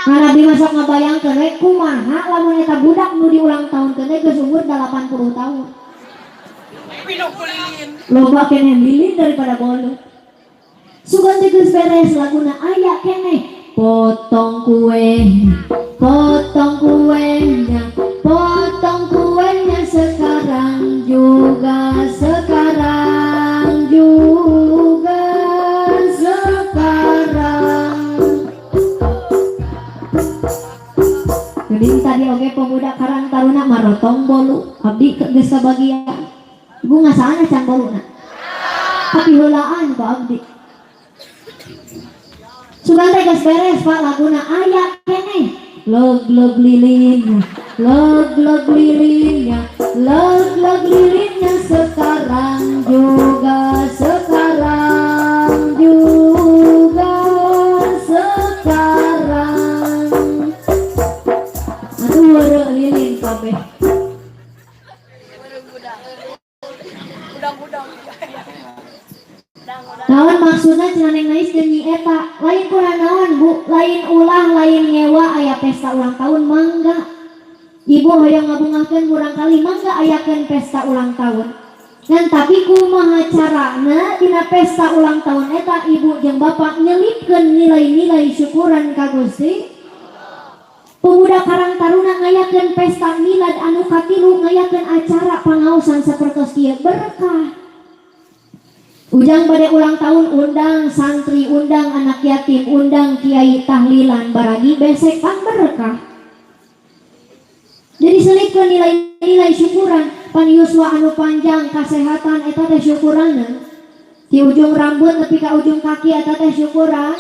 Karena Nabi masak ngabayangkeun we kumaha lamun eta budak nu diulang tahun teh geus umur 80 tahun. Loba keneh lilin daripada bolu. Sugan teh geus beres laguna aya keneh potong kuenya, potong kuenya, potong kuenya sekarang juga, sekarang juga, sekarang. Jadi tadi oge pemuda karang taruna marotong bolu abdi geus kabagian. Ibu ngasana can boluna. Tapi heulaan ku abdi. Sugan teh geus beres Pak laguna aya keneh. Leg-leg lilinnya, leg-leg lilinnya, leg-leg lilinnya sekarang juga, sekarang juga, sekarang. Aduh weureu lilin kabeh. Naon maksudna cenah Neng Nais jeung Nyi eta? Lain kurang naon Bu, lain ulah, lain nyewa aya pesta ulang tahun mangga. Ibu hoyong ngabungakeun murang kali mangga ayakeun pesta ulang tahun. Ngan tapi kumaha carana dina pesta ulang tahun eta ibu jeung bapak nyelipkeun nilai-nilai syukuran ka Gusti. Pemuda karang taruna ngayakeun pesta milad anu katilu, ngayakeun acara pangaosan sapertos kieu berkah. Ujang bade ulang tahun undang santri, undang anak yatim, undang kiai tahlilan baragi besek pan berkah. Jadi selipkeun nilai-nilai syukuran pan yuswa anu panjang kasehatan eta teh syukuranna. Ti ujung rambut nepi ka ujung kaki eta teh syukuran.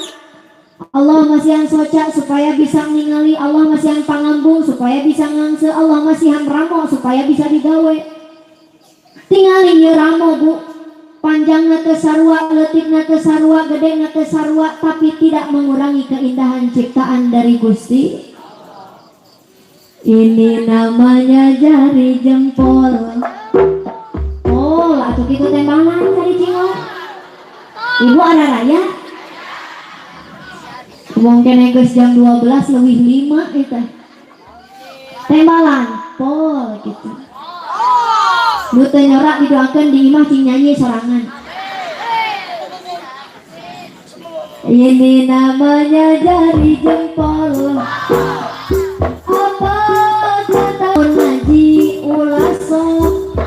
Allah masihan soca supaya bisa ningali, Allah masihan pangambung supaya bisa ngangse, Allah masihan ramo supaya bisa digawe. Tingali ieu ramo Bu. Panjangna teu sarua, leutikna teu sarua, gedena teu sarua, tapi tidak mengurangi keindahan ciptaan dari Gusti. Ini namanya jari jempol. Oh, atuh kitu tembalan cari cingol. Ibu ada raya? Mungkin geus jam 12 leuwih 5 eta. Tembalan pol gitu. Nu teu nyorak didoakeun di imah cing nyanyi sorangan. Ini namanya jari jempol. Apa kata ngaji ulah sok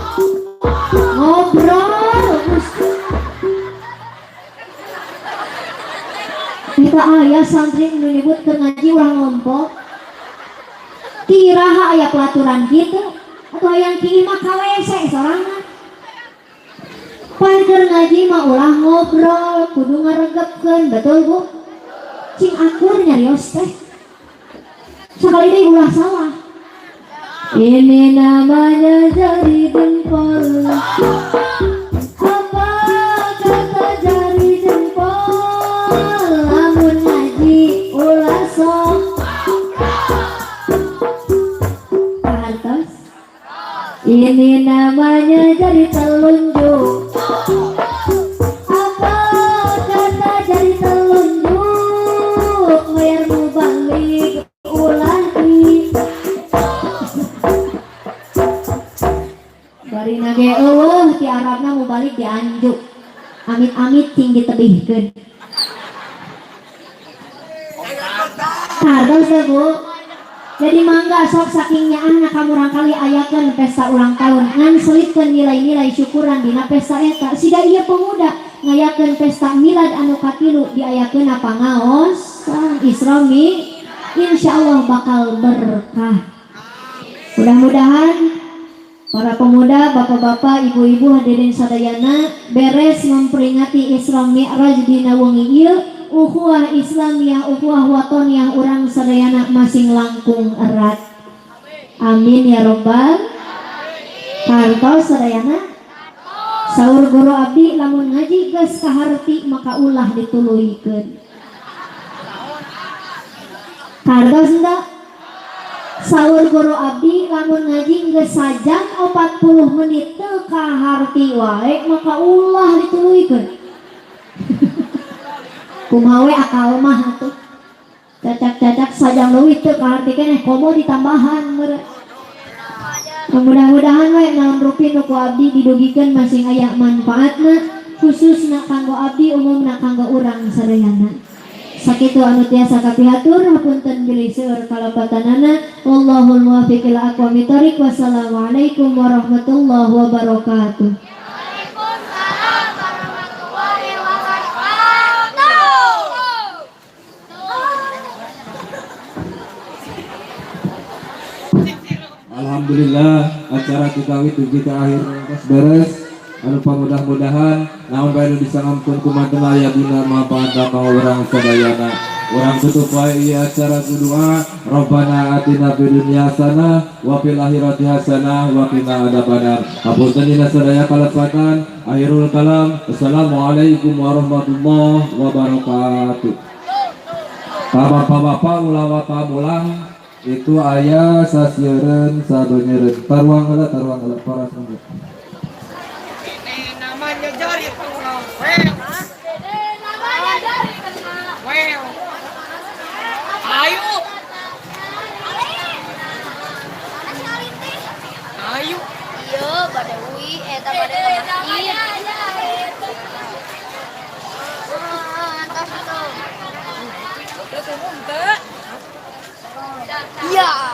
ngobrol. Kita aya santri nu nyebut keur ngaji ulah ngompol. Kiraha aya pelaturan kitu. Atau yang ki imah ka WC sorangan. Pan keur ngaji mah ulah ngobrol, kudu ngaregepkeun, betul Bu? Cing akur nyarios teh. Sakali deui ulah salah. Ini namanya jari jempol. Apa kata jari jempol? Lamun ngaji ulah sok. Pahartos. Ini namanya jadi telunjuk. Apa kata jadi telunjuk? Biar mu balik ulah di. Bari nage eueuh ti Arabna mu balik di anjuk. Amit-amit tinggi tebihkeun. Hartos teh Bu. Jadi mangga sok saking nyaahna kamu rangkali ayakeun pesta ulang tahun ngan selipkeun nilai-nilai syukuran dina pesta eta. Sida ieu pemuda ngayakeun pesta milad anu katilu diayakeun apa ngaos Islami, insyaallah bakal berkah. Mudah-mudahan para pemuda, bapak-bapak, ibu-ibu hadirin sadayana beres memperingati Isra Mi'raj dina wengi ieu, ukhuwah Islamiyah, ukhuwah watoniyah urang sadayana masing langkung erat. Amin ya robbal. Kantos sadayana. Saur guru abdi lamun ngaji geus kaharti maka ulah dituluykeun. Kantos henteu? Saur guru abdi lamun ngaji geus sajam 40 menit teu kaharti wae maka ulah dituluykeun. Kumaha we akal mah atuh. Cacak-cacak sajam leuwih teu kaharti keneh komo ditambahan meureun. Mudah-mudahan we naon rupi nu ku abdi didugikeun masing aya manfaatna khususna kanggo abdi umumna kanggo urang sadayana. Sakitu anu tiasa kapihatur hapunten bilih seueur kalapatanana. Wallahul muwaffiq ila aqwamit thoriq. Wassalamualaikum warahmatullahi wabarakatuh. Waalaikumsalam warahmatullahi wabarakatuh. Alhamdulillah acara kita itu akhir beres. Anu mudah-mudahan naon bae nu bisa ngampun kumanten aya dina manfaat ka urang sadayana. Urang tutup wae ieu acara ku doa. Rabbana atina fid dunya hasanah wa fil akhirati hasanah wa qina adzabannar. Hapunten dina sadaya kalepatan. Akhirul kalam. Assalamualaikum warahmatullahi wabarakatuh. Bapak-bapak ulama pamulang itu aya sasieun sadonyereun. Taruang heula para sambut. Namanya jari kenal. Well. Namanya jari kenal. Well. Ayo. Ayo. Iya, Badawi eta bade ka masjid. Antos itu. Itu teh. Iya.